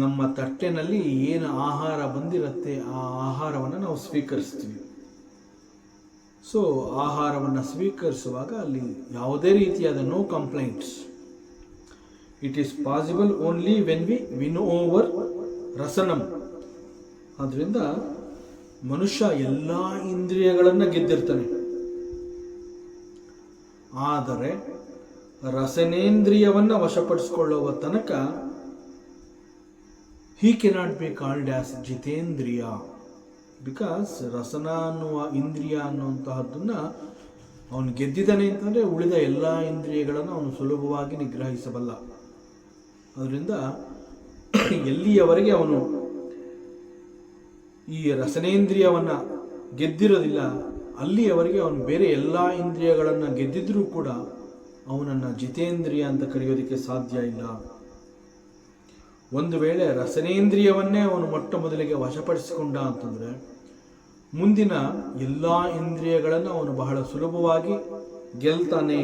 ನಮ್ಮ ತಟ್ಟೆನಲ್ಲಿ ಏನು ಆಹಾರ ಬಂದಿರುತ್ತೆ ಆ ಆಹಾರವನ್ನು ನಾವು ಸ್ವೀಕರಿಸ್ತೀವಿ. ಸೊ ಆಹಾರವನ್ನು ಸ್ವೀಕರಿಸುವಾಗ ಅಲ್ಲಿ ಯಾವುದೇ ರೀತಿಯಾದ no complaints. It is possible only when we win over ರಸನಂ. ಆದ್ದರಿಂದ ಮನುಷ್ಯ ಎಲ್ಲ ಇಂದ್ರಿಯಗಳನ್ನು ಗೆದ್ದಿರ್ತಾನೆ, ಆದರೆ ರಸನೇಂದ್ರಿಯವನ್ನು ವಶಪಡಿಸಿಕೊಳ್ಳುವ ತನಕ he cannot be called as jitendriya. Because ರಸನ ಅನ್ನುವ ಇಂದ್ರಿಯ ಅನ್ನುವಂತಹದ್ದನ್ನು ಅವನು ಗೆದ್ದಿದ್ದಾನೆ ಅಂತಂದರೆ ಉಳಿದ ಎಲ್ಲ ಇಂದ್ರಿಯಗಳನ್ನು ಅವನು ಸುಲಭವಾಗಿ ನಿಗ್ರಹಿಸಬಲ್ಲ. ಅದರಿಂದ ಎಲ್ಲಿಯವರೆಗೆ ಅವನು ಈ ರಸನೇಂದ್ರಿಯವನ್ನು ಗೆದ್ದಿರೋದಿಲ್ಲ ಅಲ್ಲಿಯವರೆಗೆ ಅವನು ಬೇರೆ ಎಲ್ಲ ಇಂದ್ರಿಯಗಳನ್ನು ಗೆದ್ದಿದ್ರೂ ಕೂಡ ಅವನನ್ನು ಜಿತೇಂದ್ರಿಯ ಅಂತ ಕರೆಯೋದಕ್ಕೆ ಸಾಧ್ಯ ಇಲ್ಲ. ಒಂದು ವೇಳೆ ರಸನೇಂದ್ರಿಯವನ್ನೇ ಅವನು ಮೊಟ್ಟ ಮೊದಲಿಗೆ ವಶಪಡಿಸಿಕೊಂಡ ಅಂತಂದರೆ ಮುಂದಿನ ಎಲ್ಲ ಇಂದ್ರಿಯಗಳನ್ನು ಅವನು ಬಹಳ ಸುಲಭವಾಗಿ ಗೆಲ್ತಾನೆ.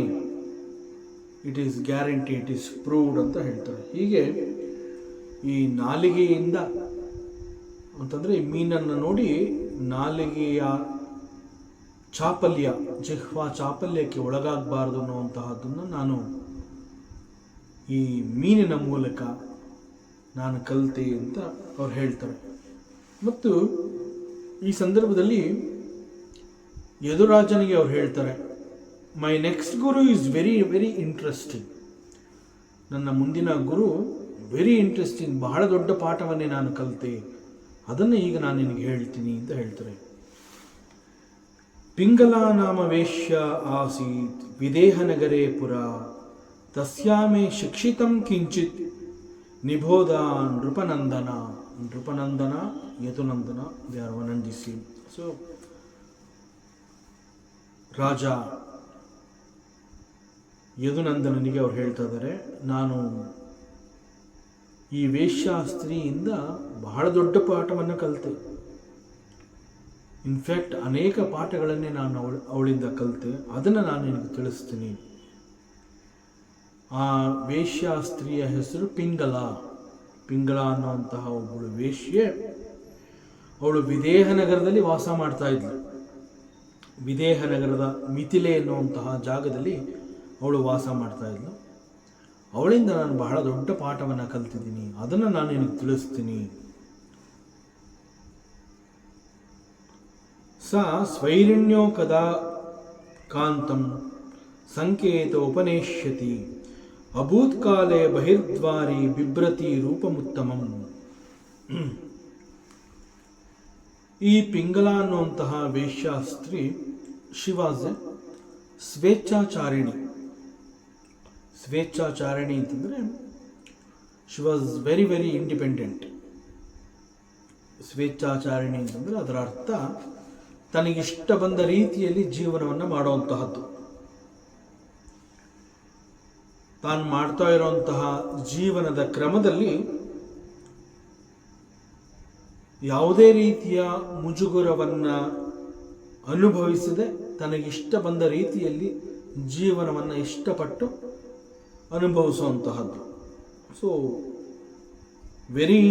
It is guarantee, it is proved ಅಂತ ಹೇಳ್ತಾರೆ. ಹೀಗೆ ಈ ನಾಲಿಗೆಯಿಂದ ಅಂತಂದರೆ ಈ ಮೀನನ್ನು ನೋಡಿ ನಾಲಿಗೆಯ ಚಾಪಲ್ಯ, ಜಿಹ್ವಾ ಚಾಪಲ್ಯಕ್ಕೆ ಒಳಗಾಗಬಾರ್ದು ಅನ್ನುವಂತಹದ್ದನ್ನು ನಾನು ಈ ಮೀನಿನ ಮೂಲಕ ನಾನು ಕಲಿತೆ ಅಂತ ಅವ್ರು ಹೇಳ್ತಾರೆ. ಮತ್ತು ಈ ಸಂದರ್ಭದಲ್ಲಿ ಯದುರಾಜನಿಗೆ ಅವ್ರು ಹೇಳ್ತಾರೆ, my next Guru is very very interesting. ನನ್ನ ಮುಂದಿನ ಗುರು ವೆರಿ ಇಂಟ್ರೆಸ್ಟಿಂಗ್, ಬಹಳ ದೊಡ್ಡ ಪಾಠವನ್ನೇ ನಾನು ಕಲಿತೆ, ಅದನ್ನು ಈಗ ನಾನು ನಿನಗೆ ಹೇಳ್ತೀನಿ ಅಂತ ಹೇಳ್ತಾರೆ. ಪಿಂಗಲಾ ನಾಮ ವೇಶ್ಯ ಆಸೀತ್ ವಿದೇಹನಗರೇ ಪುರ ತಸ್ಯಾಮೇ ಶಿಕ್ಷಿತಂ ಕಿಂಚಿತ್ ನಿಬೋಧ ನೃಪನಂದನ. ರಾಜ ಯದುನಂದನನಿಗೆ ಅವ್ರು ಹೇಳ್ತಾ ಇದ್ದಾರೆ, ನಾನು ಈ ವೇಶ್ಯಾಸ್ತ್ರೀಯಿಂದ ಬಹಳ ದೊಡ್ಡ ಪಾಠವನ್ನು ಕಲಿತೆ. ಇನ್ಫ್ಯಾಕ್ಟ್ ಅನೇಕ ಪಾಠಗಳನ್ನೇ ನಾನು ಅವಳಿಂದ ಕಲಿತೆ, ಅದನ್ನು ನಾನು ನಿನಗೆ ತಿಳಿಸ್ತೀನಿ. ಆ ವೇಶ್ಯಾಸ್ತ್ರೀಯ ಹೆಸರು ಪಿಂಗಲ. ಪಿಂಗಲ ಅನ್ನುವಂತಹ ಒಬ್ಬಳು ವೇಶ್ಯೆ. ಅವಳು ವಿದೇಹ ನಗರದಲ್ಲಿ ವಾಸ ಮಾಡ್ತಾ ಇದ್ಳು. ವಿದೇಹ ನಗರದ ಮಿಥಿಲೆ ಎನ್ನುವಂತಹ ಜಾಗದಲ್ಲಿ ಅವಳು ವಾಸ ಮಾಡ್ತಾ ಇದ್ಳು. ಅವಳಿಂದ ನಾನು ಬಹಳ ದೊಡ್ಡ ಪಾಠವನ್ನು ಕಲ್ತಿದ್ದೀನಿ, ಅದನ್ನು ನಾನು ನಿನಗೆ ತಿಳಿಸ್ತೀನಿ. ಸ ಸ್ವೈರಿಣ್ಯೋ ಕದಾ ಕಾಂತಂ ಸಂಕೇತ ಉಪನೇಷ್ಯತಿ ಅಭೂತ್ಕಾಲೇ ಬಹಿರ್ದ್ವಾರಿ ಬಿಭ್ರತಿ ರೂಪಮುತ್ತಮಂ. ಈ ಪಿಂಗಲ ಅನ್ನುವಂತಹ ವೇಶ್ಯಾಸ್ತ್ರೀ ಶಿವಾಸ್ ಸ್ವೇಚ್ಛಾಚಾರಿಣಿ. ಸ್ವೇಚ್ಛಾಚಾರಿಣಿ ಅಂತಂದರೆ she was very very independent. ಸ್ವೇಚ್ಛಾಚಾರಿಣಿ ಅಂತಂದರೆ ಅದರ ಅರ್ಥ ತನಗಿಷ್ಟ ಬಂದ ರೀತಿಯಲ್ಲಿ ಜೀವನವನ್ನು ಮಾಡುವಂತಹದ್ದು. ತಾನು ಮಾಡ್ತಾ ಇರುವಂತಹ ಜೀವನದ ಕ್ರಮದಲ್ಲಿ ಯಾವುದೇ ರೀತಿಯ ಮುಜುಗರವನ್ನು ಅನುಭವಿಸದೆ ತನಗಿಷ್ಟ ಬಂದ ರೀತಿಯಲ್ಲಿ ಜೀವನವನ್ನು ಇಷ್ಟಪಟ್ಟು ಅನುಭವಿಸುವಂತಹದ್ದು. ಸೊ ವೆರಿ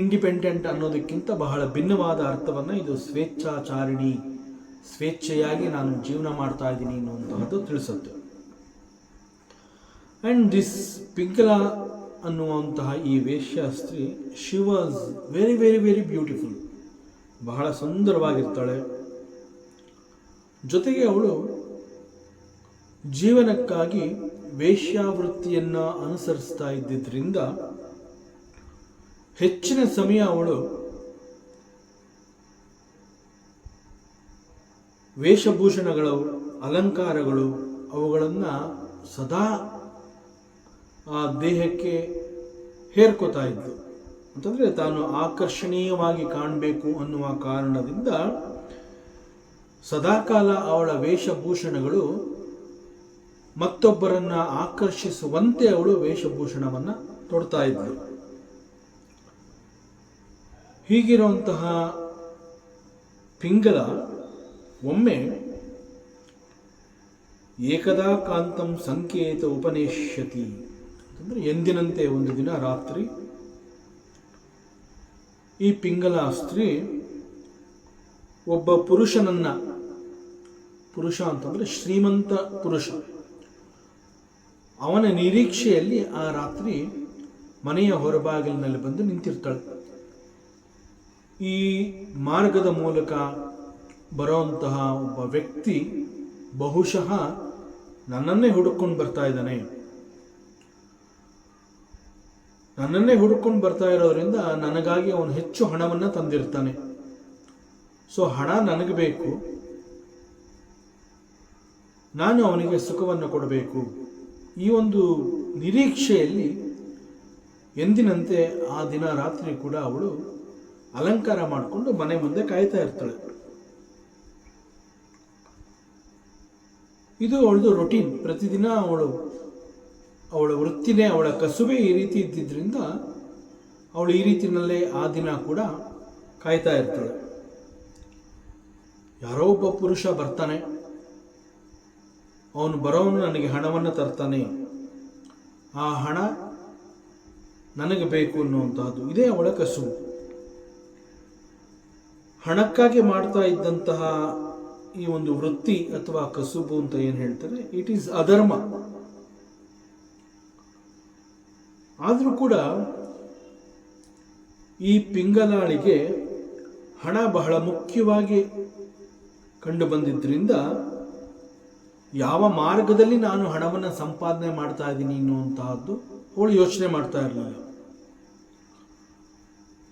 ಇಂಡಿಪೆಂಡೆಂಟ್ ಅನ್ನೋದಕ್ಕಿಂತ ಬಹಳ ಭಿನ್ನವಾದ ಅರ್ಥವನ್ನು ಇದು ಸ್ವೇಚ್ಛಾಚಾರಿಣಿ, ಸ್ವೇಚ್ಛೆಯಾಗಿ ನಾನು ಜೀವನ ಮಾಡ್ತಾ ಇದ್ದೀನಿ ಅನ್ನುವಂತಹದ್ದು ತಿಳಿಸುತ್ತೆ. ಆ್ಯಂಡ್ ದಿಸ್ ಪಿಂಗಲ ಅನ್ನುವಂತಹ ಈ ವೇಶ್ಯಾಸ್ತ್ರೀ she was very very very beautiful. ಬಹಳ ಸುಂದರವಾಗಿರ್ತಾಳೆ. ಜೊತೆಗೆ ಅವಳು ಜೀವನಕ್ಕಾಗಿ ವೇಶ್ಯಾವೃತ್ತಿಯನ್ನು ಅನುಸರಿಸ್ತಾ ಇದ್ದಿದ್ದರಿಂದ ಹೆಚ್ಚಿನ ಸಮಯ ಅವಳು ವೇಷಭೂಷಣಗಳು, ಅಲಂಕಾರಗಳು ಅವುಗಳನ್ನು ಸದಾ ಆ ದೇಹಕ್ಕೆ ಹೇರ್ಕೋತಾ ಇದ್ದು. ಅಂತಂದರೆ ತಾನು ಆಕರ್ಷಣೀಯವಾಗಿ ಕಾಣಬೇಕು ಅನ್ನುವ ಕಾರಣದಿಂದ ಸದಾಕಾಲ ಅವಳ ವೇಷಭೂಷಣಗಳು ಮತ್ತೊಬ್ಬರನ್ನು ಆಕರ್ಷಿಸುವಂತೆ ಅವಳು ವೇಷಭೂಷಣವನ್ನು ತೊಡ್ತಾ ಇದ್ಳು. ಹೀಗಿರುವಂತಹ ಪಿಂಗಲ ಒಮ್ಮೆ ಏಕದಾ ಕಾಂತಂ ಸಂಕೇತ ಉಪನೇಷ್ಯತಿ ಅಂತಂದರೆ ಎಂದಿನಂತೆ ಒಂದು ದಿನ ರಾತ್ರಿ ಈ ಪಿಂಗಲ ಸ್ತ್ರೀ ಒಬ್ಬ ಪುರುಷನನ್ನ, ಪುರುಷ ಅಂತಂದರೆ ಶ್ರೀಮಂತ ಪುರುಷ, ಅವನ ನಿರೀಕ್ಷೆಯಲ್ಲಿ ಆ ರಾತ್ರಿ ಮನೆಯ ಹೊರಬಾಗಿಲಿನಲ್ಲಿ ಬಂದು ನಿಂತಿರ್ತಾಳೆ. ಈ ಮಾರ್ಗದ ಮೂಲಕ ಬರುವಂತಹ ಒಬ್ಬ ವ್ಯಕ್ತಿ ಬಹುಶಃ ನನ್ನನ್ನೇ ಹುಡುಕೊಂಡು ಬರ್ತಾ ಇದ್ದಾನೆ. ನನ್ನನ್ನೇ ಹುಡುಕೊಂಡು ಬರ್ತಾ ಇರೋದ್ರಿಂದ ನನಗಾಗಿ ಅವನು ಹೆಚ್ಚು ಹಣವನ್ನು ತಂದಿರ್ತಾನೆ. ಸೊ ಹಣ ನನಗೆ ಬೇಕು, ನಾನು ಅವನಿಗೆ ಸುಖವನ್ನು ಕೊಡಬೇಕು. ಈ ಒಂದು ನಿರೀಕ್ಷೆಯಲ್ಲಿ ಎಂದಿನಂತೆ ಆ ದಿನ ರಾತ್ರಿ ಕೂಡ ಅವಳು ಅಲಂಕಾರ ಮಾಡಿಕೊಂಡು ಮನೆ ಮುಂದೆ ಕಾಯ್ತಾ ಇರ್ತಾಳೆ. ಇದು ಅವಳದು ರೊಟೀನ್. ಪ್ರತಿದಿನ ಅವಳ ವೃತ್ತಿನೇ, ಅವಳ ಕಸುಬೆ ಈ ರೀತಿ ಇದ್ದಿದ್ದರಿಂದ ಅವಳು ಈ ರೀತಿಯಲ್ಲೇ ಆ ದಿನ ಕೂಡ ಕಾಯ್ತಾ ಇರ್ತಾಳೆ. ಯಾರೋ ಒಬ್ಬ ಪುರುಷ ಬರ್ತಾನೆ, ಅವನು ಬರೋವನು ನನಗೆ ಹಣವನ್ನು ತರ್ತಾನೆ, ಆ ಹಣ ನನಗೆ ಬೇಕು ಅನ್ನುವಂತಹದ್ದು ಇದೇ ಅವಳ ಕಸುಬು. ಹಣಕ್ಕಾಗಿ ಮಾಡ್ತಾ ಇದ್ದಂತಹ ಈ ಒಂದು ವೃತ್ತಿ ಅಥವಾ ಕಸುಬು ಅಂತ ಏನು ಹೇಳ್ತಾರೆ, ಇಟ್ ಈಸ್ ಅಧರ್ಮ. ಆದರೂ ಕೂಡ ಈ ಪಿಂಗಲಾಳಿಗೆ ಹಣ ಬಹಳ ಮುಖ್ಯವಾಗಿ ಕಂಡು ಬಂದಿದ್ದರಿಂದ ಯಾವ ಮಾರ್ಗದಲ್ಲಿ ನಾನು ಹಣವನ್ನು ಸಂಪಾದನೆ ಮಾಡ್ತಾ ಇದ್ದೀನಿ ಅನ್ನುವಂತಹದ್ದು ಅವಳು ಯೋಚನೆ ಮಾಡ್ತಾ ಇರಲಿಲ್ಲ.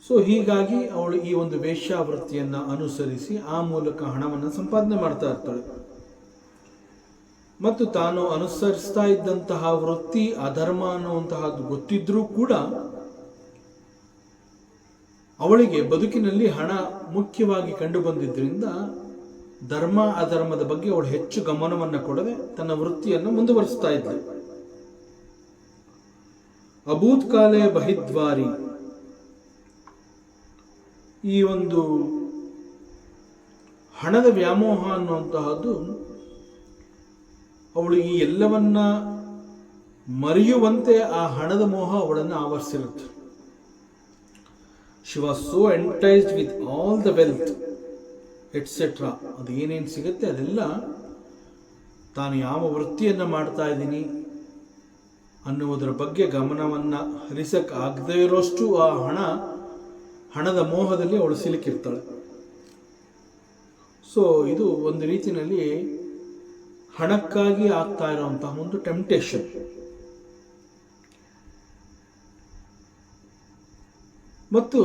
ಸೊ ಹೀಗಾಗಿ ಅವಳು ಈ ಒಂದು ವೇಶ್ಯಾವೃತ್ತಿಯನ್ನು ಅನುಸರಿಸಿ ಆ ಮೂಲಕ ಹಣವನ್ನು ಸಂಪಾದನೆ ಮಾಡ್ತಾ ಇರ್ತಾಳೆ. ಮತ್ತು ತಾನು ಅನುಸರಿಸ್ತಾ ಇದ್ದಂತಹ ವೃತ್ತಿ ಅಧರ್ಮ ಅನ್ನುವಂತಹದ್ದು ಗೊತ್ತಿದ್ರೂ ಕೂಡ ಅವಳಿಗೆ ಬದುಕಿನಲ್ಲಿ ಹಣ ಮುಖ್ಯವಾಗಿ ಕಂಡು ಬಂದಿದ್ದರಿಂದ ಧರ್ಮ ಅಧರ್ಮದ ಬಗ್ಗೆ ಅವಳು ಹೆಚ್ಚು ಗಮನವನ್ನು ಕೊಡದೆ ತನ್ನ ವೃತ್ತಿಯನ್ನು ಮುಂದುವರಿಸ್ತಾ ಇದ್ಳು. ಅಭೂತ್ಕಾಲೆ ಬಹಿದ್ವಾರಿ, ಈ ಒಂದು ಹಣದ ವ್ಯಾಮೋಹ ಅನ್ನುವಂತಹದ್ದು ಅವಳು ಈ ಎಲ್ಲವನ್ನ ಮರೆಯುವಂತೆ ಆ ಹಣದ ಮೋಹ ಅವಳನ್ನು ಆವರಿಸಿರುತ್ತೆ. She was so enticed with all the wealth etcetera. ಅದು ಏನೇನು ಸಿಗುತ್ತೆ ಅದೆಲ್ಲ ತಾನು ಯಾವ ವೃತ್ತಿಯನ್ನು ಮಾಡ್ತಾ ಇದ್ದೀನಿ ಅನ್ನುವುದರ ಬಗ್ಗೆ ಗಮನವನ್ನು ಹರಿಸಕ್ಕೆ ಆಗದೇ ಇರೋಷ್ಟು ಆ ಹಣದ ಮೋಹದಲ್ಲಿ ಅವಳು ಸಿಲುಕಿರ್ತಾಳೆ. ಸೊ ಇದು ಒಂದು ರೀತಿಯಲ್ಲಿ ಹಣಕ್ಕಾಗಿ ಆಗ್ತಾ ಇರುವಂತಹ ಒಂದು ಟೆಂಪ್ಟೇಷನ್. ಮತ್ತು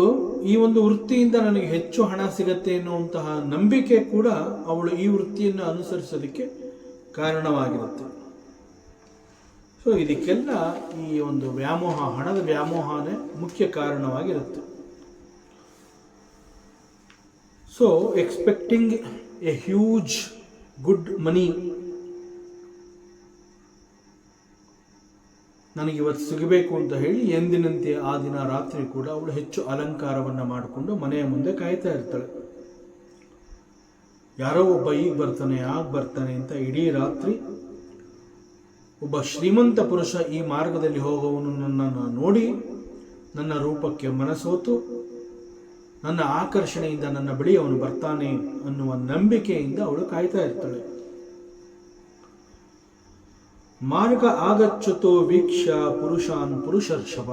ಈ ಒಂದು ವೃತ್ತಿಯಿಂದ ನನಗೆ ಹೆಚ್ಚು ಹಣ ಸಿಗತ್ತೆ ಎನ್ನುವಂತಹ ನಂಬಿಕೆ ಕೂಡ ಅವಳು ಈ ವೃತ್ತಿಯನ್ನು ಅನುಸರಿಸೋದಕ್ಕೆ ಕಾರಣವಾಗಿರುತ್ತೆ. ಸೊ ಇದಕ್ಕೆಲ್ಲ ಈ ಒಂದು ವ್ಯಾಮೋಹ, ಹಣದ ವ್ಯಾಮೋಹನೇ ಮುಖ್ಯ ಕಾರಣವಾಗಿರುತ್ತೆ. So expecting a huge good money, ನನಗೆ ಇವತ್ತು ಸಿಗಬೇಕು ಅಂತ ಹೇಳಿ ಎಂದಿನಂತೆ ಆ ದಿನ ರಾತ್ರಿ ಕೂಡ ಅವಳು ಹೆಚ್ಚು ಅಲಂಕಾರವನ್ನು ಮಾಡಿಕೊಂಡು ಮನೆಯ ಮುಂದೆ ಕಾಯ್ತಾ ಇರ್ತಾಳೆ. ಯಾರೋ ಒಬ್ಬ ಈಗ ಬರ್ತಾನೆ ಆಗ ಬರ್ತಾನೆ ಅಂತ ಇಡೀ ರಾತ್ರಿ ಒಬ್ಬ ಶ್ರೀಮಂತ ಪುರುಷ ಈ ಮಾರ್ಗದಲ್ಲಿ ಹೋಗುವವನು ನನ್ನನ್ನು ನೋಡಿ ನನ್ನ ರೂಪಕ್ಕೆ ಮನಸೋತು ನನ್ನ ಆಕರ್ಷಣೆಯಿಂದ ನನ್ನ ಬಳಿ ಅವನು ಬರ್ತಾನೆ ಅನ್ನುವ ನಂಬಿಕೆಯಿಂದ ಅವಳು ಕಾಯ್ತಾ ಇರ್ತಾಳೆ. ಮಾರ್ಗ ಆಗಚ್ಚತೋ ವೀಕ್ಷ ಪುರುಷಾನ್ ಪುರುಷರ್ಷಭ,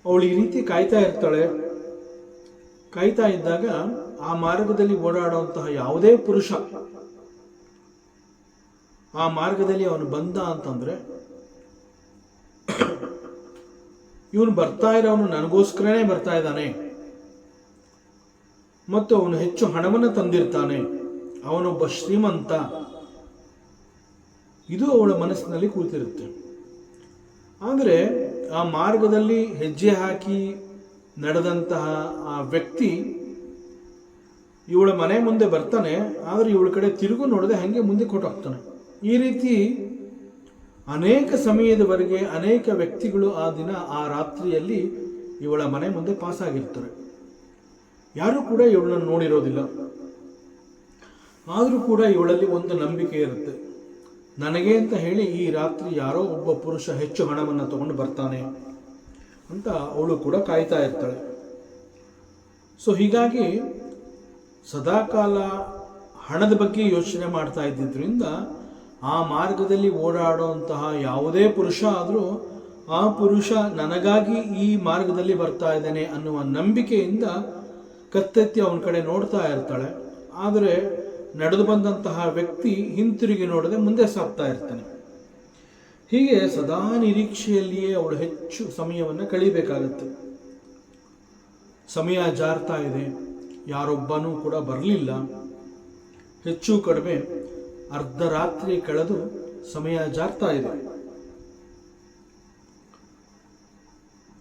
ಅವಳು ಈ ರೀತಿ ಕಾಯ್ತಾ ಇರ್ತಾಳೆ. ಕಾಯ್ತಾ ಇದ್ದಾಗ ಆ ಮಾರ್ಗದಲ್ಲಿ ಓಡಾಡುವಂತಹ ಯಾವುದೇ ಪುರುಷ ಆ ಮಾರ್ಗದಲ್ಲಿ ಅವನು ಬಂದ ಅಂತಂದ್ರೆ ಇವನು ಬರ್ತಾ ಇರೋವನು ನನಗೋಸ್ಕರನೇ ಬರ್ತಾ ಇದ್ದಾನೆ ಮತ್ತು ಅವನು ಹೆಚ್ಚು ಹಣವನ್ನು ತಂದಿರ್ತಾನೆ, ಅವನೊಬ್ಬ ಶ್ರೀಮಂತ, ಇದು ಅವಳ ಮನಸ್ಸಿನಲ್ಲಿ ಕೂತಿರುತ್ತೆ. ಆದರೆ ಆ ಮಾರ್ಗದಲ್ಲಿ ಹೆಜ್ಜೆ ಹಾಕಿ ನಡೆದಂತಹ ಆ ವ್ಯಕ್ತಿ ಇವಳ ಮನೆ ಮುಂದೆ ಬರ್ತಾನೆ, ಆದರೆ ಇವಳ ಕಡೆ ತಿರುಗು ನೋಡದೆ ಹಾಗೆ ಮುಂದೆ ಕೊಟ್ಟೋಗ್ತಾನೆ. ಈ ರೀತಿ ಅನೇಕ ಸಮಯದವರೆಗೆ ಅನೇಕ ವ್ಯಕ್ತಿಗಳು ಆ ದಿನ ಆ ರಾತ್ರಿಯಲ್ಲಿ ಇವಳ ಮನೆ ಮುಂದೆ ಪಾಸ್ ಆಗಿರ್ತಾರೆ. ಯಾರೂ ಕೂಡ ಇವಳನ್ನು ನೋಡಿರೋದಿಲ್ಲ. ಆದರೂ ಕೂಡ ಇವಳಲ್ಲಿ ಒಂದು ನಂಬಿಕೆ ಇರುತ್ತೆ, ನನಗೆ ಅಂತ ಹೇಳಿ ಈ ರಾತ್ರಿ ಯಾರೋ ಒಬ್ಬ ಪುರುಷ ಹೆಚ್ಚು ಹಣವನ್ನು ತಗೊಂಡು ಬರ್ತಾನೆ ಅಂತ ಅವಳು ಕೂಡ ಕಾಯ್ತಾ ಇರ್ತಾಳೆ. ಸೊ ಹೀಗಾಗಿ ಸದಾಕಾಲ ಹಣದ ಬಗ್ಗೆ ಯೋಚನೆ ಮಾಡ್ತಾ ಇದ್ದಿದ್ದರಿಂದ ಆ ಮಾರ್ಗದಲ್ಲಿ ಓಡಾಡುವಂತಹ ಯಾವುದೇ ಪುರುಷ ಆದರೂ ಆ ಪುರುಷ ನನಗಾಗಿ ಈ ಮಾರ್ಗದಲ್ಲಿ ಬರ್ತಾ ಇದ್ದಾನೆ ಅನ್ನುವ ನಂಬಿಕೆಯಿಂದ ಕತ್ತೆತ್ತಿ ಅವನ ಕಡೆ ನೋಡ್ತಾ ಇರ್ತಾಳೆ. ಆದರೆ ನಡೆದು ಬಂದಂತಹ ವ್ಯಕ್ತಿ ಹಿಂತಿರುಗಿ ನೋಡದೆ ಮುಂದೆ ಸಾಗ್ತಾ ಇರ್ತಾನೆ. ಹೀಗೆ ಸದಾ ನಿರೀಕ್ಷೆಯಲ್ಲಿಯೇ ಅವಳು ಹೆಚ್ಚು ಸಮಯವನ್ನು ಕಳೀಬೇಕಾಗತ್ತೆ. ಸಮಯ ಜಾರ್ತಾ ಇದೆ, ಯಾರೊಬ್ಬನೂ ಕೂಡ ಬರಲಿಲ್ಲ. ಹೆಚ್ಚು ಕಡಿಮೆ ಅರ್ಧ ರಾತ್ರಿ ಕಳೆದು ಸಮಯ ಜಾರ್ತಾ ಇದೆ.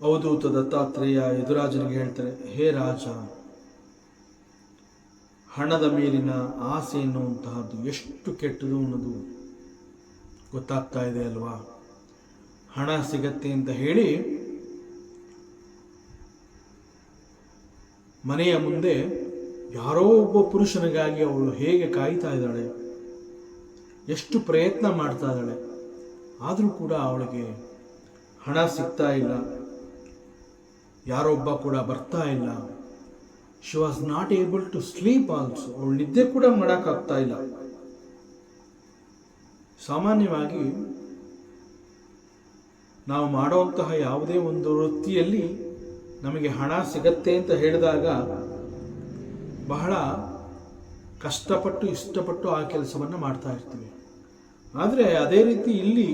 ಅವಧೂತ ದತ್ತಾತ್ರೇಯ ಯದುರಾಜನಿಗೆ ಹೇಳ್ತಾರೆ, ಹೇ ರಾಜ, ಹಣದ ಮೇಲಿನ ಆಸೆ ಎನ್ನುವಂತಹದ್ದು ಎಷ್ಟು ಕೆಟ್ಟದು ಅನ್ನೋದು ಗೊತ್ತಾಗ್ತಾ ಇದೆ ಅಲ್ವಾ. ಹಣ ಸಿಗತ್ತೆ ಅಂತ ಹೇಳಿ ಮನೆಯ ಮುಂದೆ ಯಾರೋ ಒಬ್ಬ ಪುರುಷನಿಗಾಗಿ ಅವಳು ಹೇಗೆ ಕಾಯ್ತಾ ಇದ್ದಾಳೆ, ಎಷ್ಟು ಪ್ರಯತ್ನ ಮಾಡ್ತಾ ಇದ್ದಾಳೆ. ಆದರೂ ಕೂಡ ಅವಳಿಗೆ ಹಣ ಸಿಗ್ತಾ ಇಲ್ಲ, ಯಾರೊಬ್ಬ ಕೂಡ ಬರ್ತಾ ಇಲ್ಲ. She was not able to sleep also, ಅವಳು ನಿದ್ದೆ ಕೂಡ ಮಾಡೋಕ್ಕಾಗ್ತಾ ಇಲ್ಲ. ಸಾಮಾನ್ಯವಾಗಿ ನಾವು ಮಾಡುವಂತಹ ಯಾವುದೇ ಒಂದು ವೃತ್ತಿಯಲ್ಲಿ ನಮಗೆ ಹಣ ಸಿಗತ್ತೆ ಅಂತ ಹೇಳಿದಾಗ ಬಹಳ ಕಷ್ಟಪಟ್ಟು ಇಷ್ಟಪಟ್ಟು ಆ ಕೆಲಸವನ್ನು ಮಾಡ್ತಾ ಇರ್ತೀವಿ. ಆದರೆ ಅದೇ ರೀತಿ ಇಲ್ಲಿ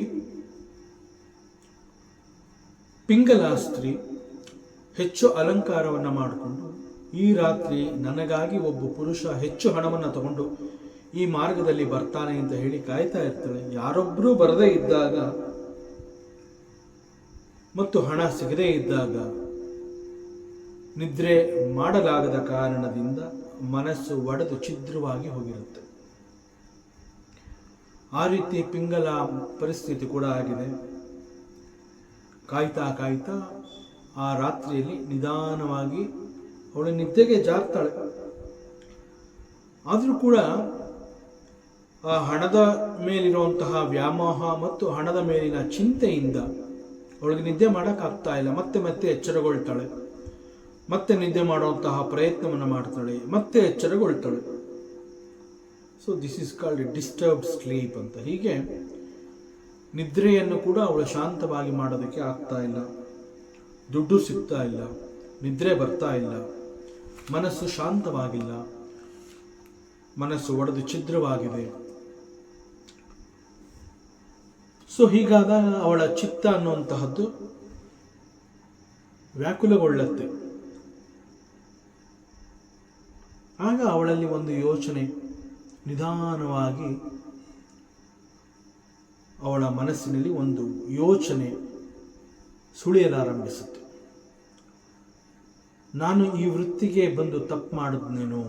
ಪಿಂಗಲ ಸ್ತ್ರೀ ಹೆಚ್ಚು ಅಲಂಕಾರವನ್ನು ಮಾಡಿಕೊಂಡು ಈ ರಾತ್ರಿ ನನಗಾಗಿ ಒಬ್ಬ ಪುರುಷ ಹೆಚ್ಚು ಹಣವನ್ನು ತಗೊಂಡು ಈ ಮಾರ್ಗದಲ್ಲಿ ಬರ್ತಾನೆ ಅಂತ ಹೇಳಿ ಕಾಯ್ತಾ ಇರ್ತಾಳೆ. ಯಾರೊಬ್ಬರೂ ಬರದೇ ಇದ್ದಾಗ ಮತ್ತು ಹಣ ಸಿಗದೇ ಇದ್ದಾಗ ನಿದ್ರೆ ಮಾಡಲಾಗದ ಕಾರಣದಿಂದ ಮನಸ್ಸು ಒಡೆದು ಛಿದ್ರವಾಗಿ ಹೋಗಿರುತ್ತೆ. ಆ ರೀತಿ ಪಿಂಗಲ ಪರಿಸ್ಥಿತಿ ಕೂಡ ಆಗಿದೆ. ಕಾಯ್ತಾ ಕಾಯ್ತಾ ಆ ರಾತ್ರಿಯಲ್ಲಿ ನಿಧಾನವಾಗಿ ಅವಳು ನಿದ್ದೆಗೆ ಜಾರ್ತಾಳೆ. ಆದರೂ ಕೂಡ ಆ ಹಣದ ಮೇಲಿರುವಂತಹ ವ್ಯಾಮೋಹ ಮತ್ತು ಹಣದ ಮೇಲಿನ ಚಿಂತೆಯಿಂದ ಅವಳಿಗೆ ನಿದ್ದೆ ಮಾಡೋಕ್ಕಾಗ್ತಾ ಇಲ್ಲ. ಮತ್ತೆ ಮತ್ತೆ ಎಚ್ಚರಗೊಳ್ತಾಳೆ, ಮತ್ತೆ ನಿದ್ದೆ ಮಾಡುವಂತಹ ಪ್ರಯತ್ನವನ್ನು ಮಾಡ್ತಾಳೆ, ಮತ್ತೆ ಎಚ್ಚರಗೊಳ್ತಾಳೆ. So this is called disturbed sleep ಅಂತ. ಹೀಗೆ ನಿದ್ರೆಯನ್ನು ಕೂಡ ಅವಳು ಶಾಂತವಾಗಿ ಮಾಡೋದಕ್ಕೆ ಆಗ್ತಾ ಇಲ್ಲ. ದುಡ್ಡು ಸಿಗ್ತಾ ಇಲ್ಲ, ನಿದ್ರೆ ಬರ್ತಾ ಇಲ್ಲ, ಮನಸ್ಸು ಶಾಂತವಾಗಿಲ್ಲ, ಮನಸ್ಸು ಒಡೆದು ಛಿದ್ರವಾಗಿದೆ. ಸೊ ಹೀಗಾದಾಗ ಅವಳ ಚಿತ್ತ ಅನ್ನುವಂತಹದ್ದು ವ್ಯಾಕುಲಗೊಳ್ಳುತ್ತೆ. ಆಗ ಅವಳಲ್ಲಿ ಒಂದು ಯೋಚನೆ ನಿಧಾನವಾಗಿ, ಅವಳ ಮನಸ್ಸಿನಲ್ಲಿ ಒಂದು ಯೋಚನೆ ಸುಳಿಯಲಾರಂಭಿಸುತ್ತೆ. ನಾನು ಈ ವೃತ್ತಿಗೆ ಬಂದು ತಪ್ಪು ಮಾಡಿದ್ನೇನೋ,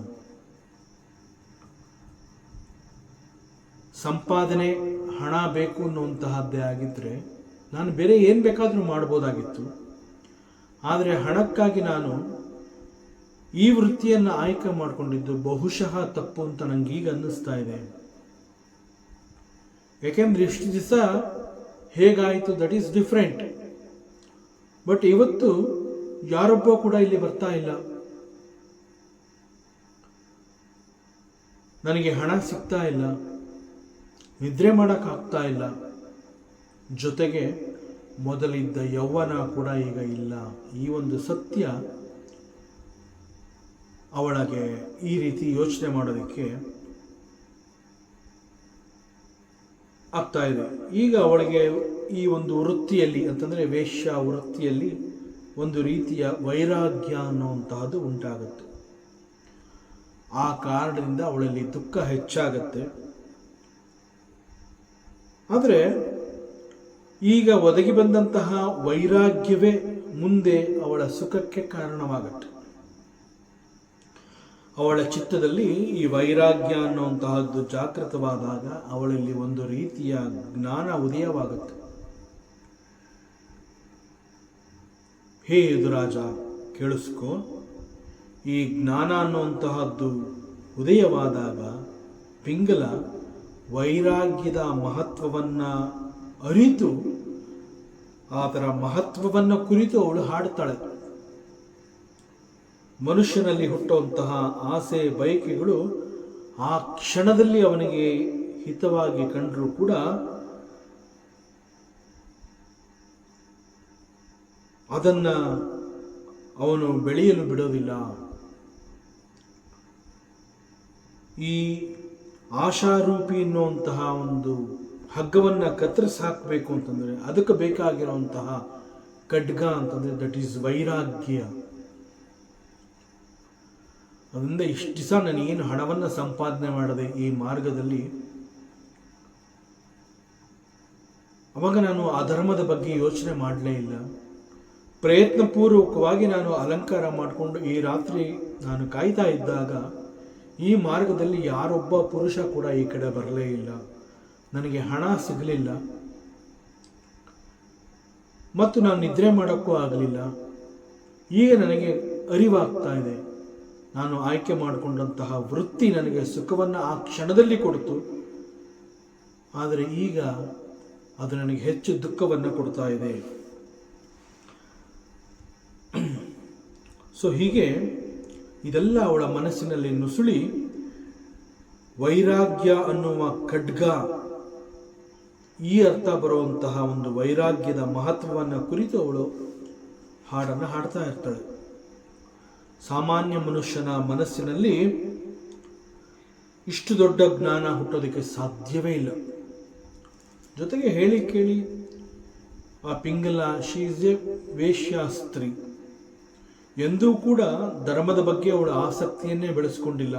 ಸಂಪಾದನೆ ಹಣ ಬೇಕು ಅನ್ನುವಂತಹದ್ದೇ ಆಗಿದ್ದರೆ ನಾನು ಬೇರೆ ಏನು ಬೇಕಾದರೂ ಮಾಡ್ಬೋದಾಗಿತ್ತು. ಆದರೆ ಹಣಕ್ಕಾಗಿ ನಾನು ಈ ವೃತ್ತಿಯನ್ನು ಆಯ್ಕೆ ಮಾಡಿಕೊಂಡಿದ್ದು ಬಹುಶಃ ತಪ್ಪು ಅಂತ ನನಗೆ ಈಗ ಅನ್ನಿಸ್ತಾ ಇದೆ. ಯಾಕೆಂದ್ರೆ ಇಷ್ಟು ದಿವಸ ಹೇಗಾಯಿತು ದಟ್ ಈಸ್ ಡಿಫ್ರೆಂಟ್. ಬಟ್ ಇವತ್ತು ಯಾರೊಬ್ಬ ಕೂಡ ಇಲ್ಲಿ ಬರ್ತಾ ಇಲ್ಲ, ನನಗೆ ಹಣ ಸಿಗ್ತಾ ಇಲ್ಲ, ನಿದ್ರೆ ಮಾಡೋಕ್ಕಾಗ್ತಾ ಇಲ್ಲ, ಜೊತೆಗೆ ಮೊದಲಿದ್ದ ಯೌವನ ಕೂಡ ಈಗ ಇಲ್ಲ. ಈ ಒಂದು ಸತ್ಯ ಅವಳಿಗೆ ಈ ರೀತಿ ಯೋಚನೆ ಮಾಡೋದಕ್ಕೆ ಆಗ್ತಾ ಇದೆ. ಈಗ ಅವಳಿಗೆ ಈ ಒಂದು ವೃತ್ತಿಯಲ್ಲಿ ಅಂತಂದರೆ ವೇಶ್ಯ ವೃತ್ತಿಯಲ್ಲಿ ಒಂದು ರೀತಿಯ ವೈರಾಗ್ಯ ಅನ್ನುವಂತಹದ್ದು ಉಂಟಾಗುತ್ತೆ. ಆ ಕಾರಣದಿಂದ ಅವಳಲ್ಲಿ ದುಃಖ ಹೆಚ್ಚಾಗತ್ತೆ. ಆದರೆ ಈಗ ಒದಗಿ ಬಂದಂತಹ ವೈರಾಗ್ಯವೇ ಮುಂದೆ ಅವಳ ಸುಖಕ್ಕೆ ಕಾರಣವಾಗತ್ತೆ. ಅವಳ ಚಿತ್ತದಲ್ಲಿ ಈ ವೈರಾಗ್ಯ ಅನ್ನುವಂತಹದ್ದು ಜಾಗೃತವಾದಾಗ ಅವಳಲ್ಲಿ ಒಂದು ರೀತಿಯ ಜ್ಞಾನ ಉದಯವಾಗುತ್ತೆ. ಹೇ ಯದುರಾಜ, ಕೇಳಿಸ್ಕೋ, ಈ ಜ್ಞಾನ ಅನ್ನುವಂತಹದ್ದು ಉದಯವಾದಾಗ ಪಿಂಗಲ ವೈರಾಗ್ಯದ ಮಹತ್ವವನ್ನು ಅರಿತು ಅದರ ಮಹತ್ವವನ್ನು ಕುರಿತು ಅವಳು ಹಾಡ್ತಾಳೆ. ಮನುಷ್ಯನಲ್ಲಿ ಹುಟ್ಟುವಂತಹ ಆಸೆ ಬಯಕೆಗಳು ಆ ಕ್ಷಣದಲ್ಲಿ ಅವನಿಗೆ ಹಿತವಾಗಿ ಕಂಡರೂ ಕೂಡ ಅದನ್ನು ಅವನು ಬೆಳೆಯಲು ಬಿಡೋದಿಲ್ಲ. ಈ ಆಶಾರೂಪಿ ಎನ್ನುವಂತಹ ಒಂದು ಹಗ್ಗವನ್ನು ಕತ್ತರಿಸಿ ಹಾಕಬೇಕು ಅಂತಂದರೆ ಅದಕ್ಕೆ ಬೇಕಾಗಿರುವಂತಹ ಖಡ್ಗ ಅಂತಂದರೆ ದಟ್ ಈಸ್ ವೈರಾಗ್ಯ. ಅದರಿಂದ ಇಷ್ಟು ದಿವಸ ನಾನೇನು ಹಣವನ್ನು ಸಂಪಾದನೆ ಮಾಡದೆ ಈ ಮಾರ್ಗದಲ್ಲಿ, ಅವಾಗ ನಾನು ಅಧರ್ಮದ ಬಗ್ಗೆ ಯೋಚನೆ ಮಾಡಲೇ ಇಲ್ಲ. ಪ್ರಯತ್ನಪೂರ್ವಕವಾಗಿ ನಾನು ಅಲಂಕಾರ ಮಾಡಿಕೊಂಡು ಈ ರಾತ್ರಿ ನಾನು ಕಾಯ್ತಾ ಇದ್ದಾಗ ಈ ಮಾರ್ಗದಲ್ಲಿ ಯಾರೊಬ್ಬ ಪುರುಷ ಕೂಡ ಈ ಕಡೆ ಬರಲೇ ಇಲ್ಲ. ನನಗೆ ಹಣ ಸಿಗಲಿಲ್ಲ ಮತ್ತು ನಾನು ನಿದ್ರೆ ಮಾಡೋಕ್ಕೂ ಆಗಲಿಲ್ಲ. ಈಗ ನನಗೆ ಅರಿವಾಗ್ತಾ ಇದೆ, ನಾನು ಆಯ್ಕೆ ಮಾಡಿಕೊಂಡಂತಹ ವೃತ್ತಿ ನನಗೆ ಸುಖವನ್ನು ಆ ಕ್ಷಣದಲ್ಲಿ ಕೊಡ್ತು, ಆದರೆ ಈಗ ಅದು ನನಗೆ ಹೆಚ್ಚು ದುಃಖವನ್ನು ಕೊಡ್ತಾ ಇದೆ. ಸೊ ಹೀಗೆ ಇದೆಲ್ಲ ಅವಳ ಮನಸ್ಸಿನಲ್ಲಿ ನುಸುಳಿ ವೈರಾಗ್ಯ ಅನ್ನುವ ಖಡ್ಗ, ಈ ಅರ್ಥ ಬರುವಂತಹ ಒಂದು ವೈರಾಗ್ಯದ ಮಹತ್ವವನ್ನು ಕುರಿತು ಅವಳು ಹಾಡನ್ನು ಹಾಡ್ತಾ ಇರ್ತಾಳೆ. ಸಾಮಾನ್ಯ ಮನುಷ್ಯನ ಮನಸ್ಸಿನಲ್ಲಿ ಇಷ್ಟು ದೊಡ್ಡ ಜ್ಞಾನ ಹುಟ್ಟೋದಕ್ಕೆ ಸಾಧ್ಯವೇ ಇಲ್ಲ. ಜೊತೆಗೆ ಹೇಳಿ ಕೇಳಿ ಆ ಪಿಂಗಲ ಶಿ ಈಸ್ ಎ ವೇಶ್ಯ ಸ್ತ್ರೀ. ಎಂದೂ ಕೂಡ ಧರ್ಮದ ಬಗ್ಗೆ ಅವಳ ಆಸಕ್ತಿಯನ್ನೇ ಬೆಳೆಸಿಕೊಂಡಿಲ್ಲ.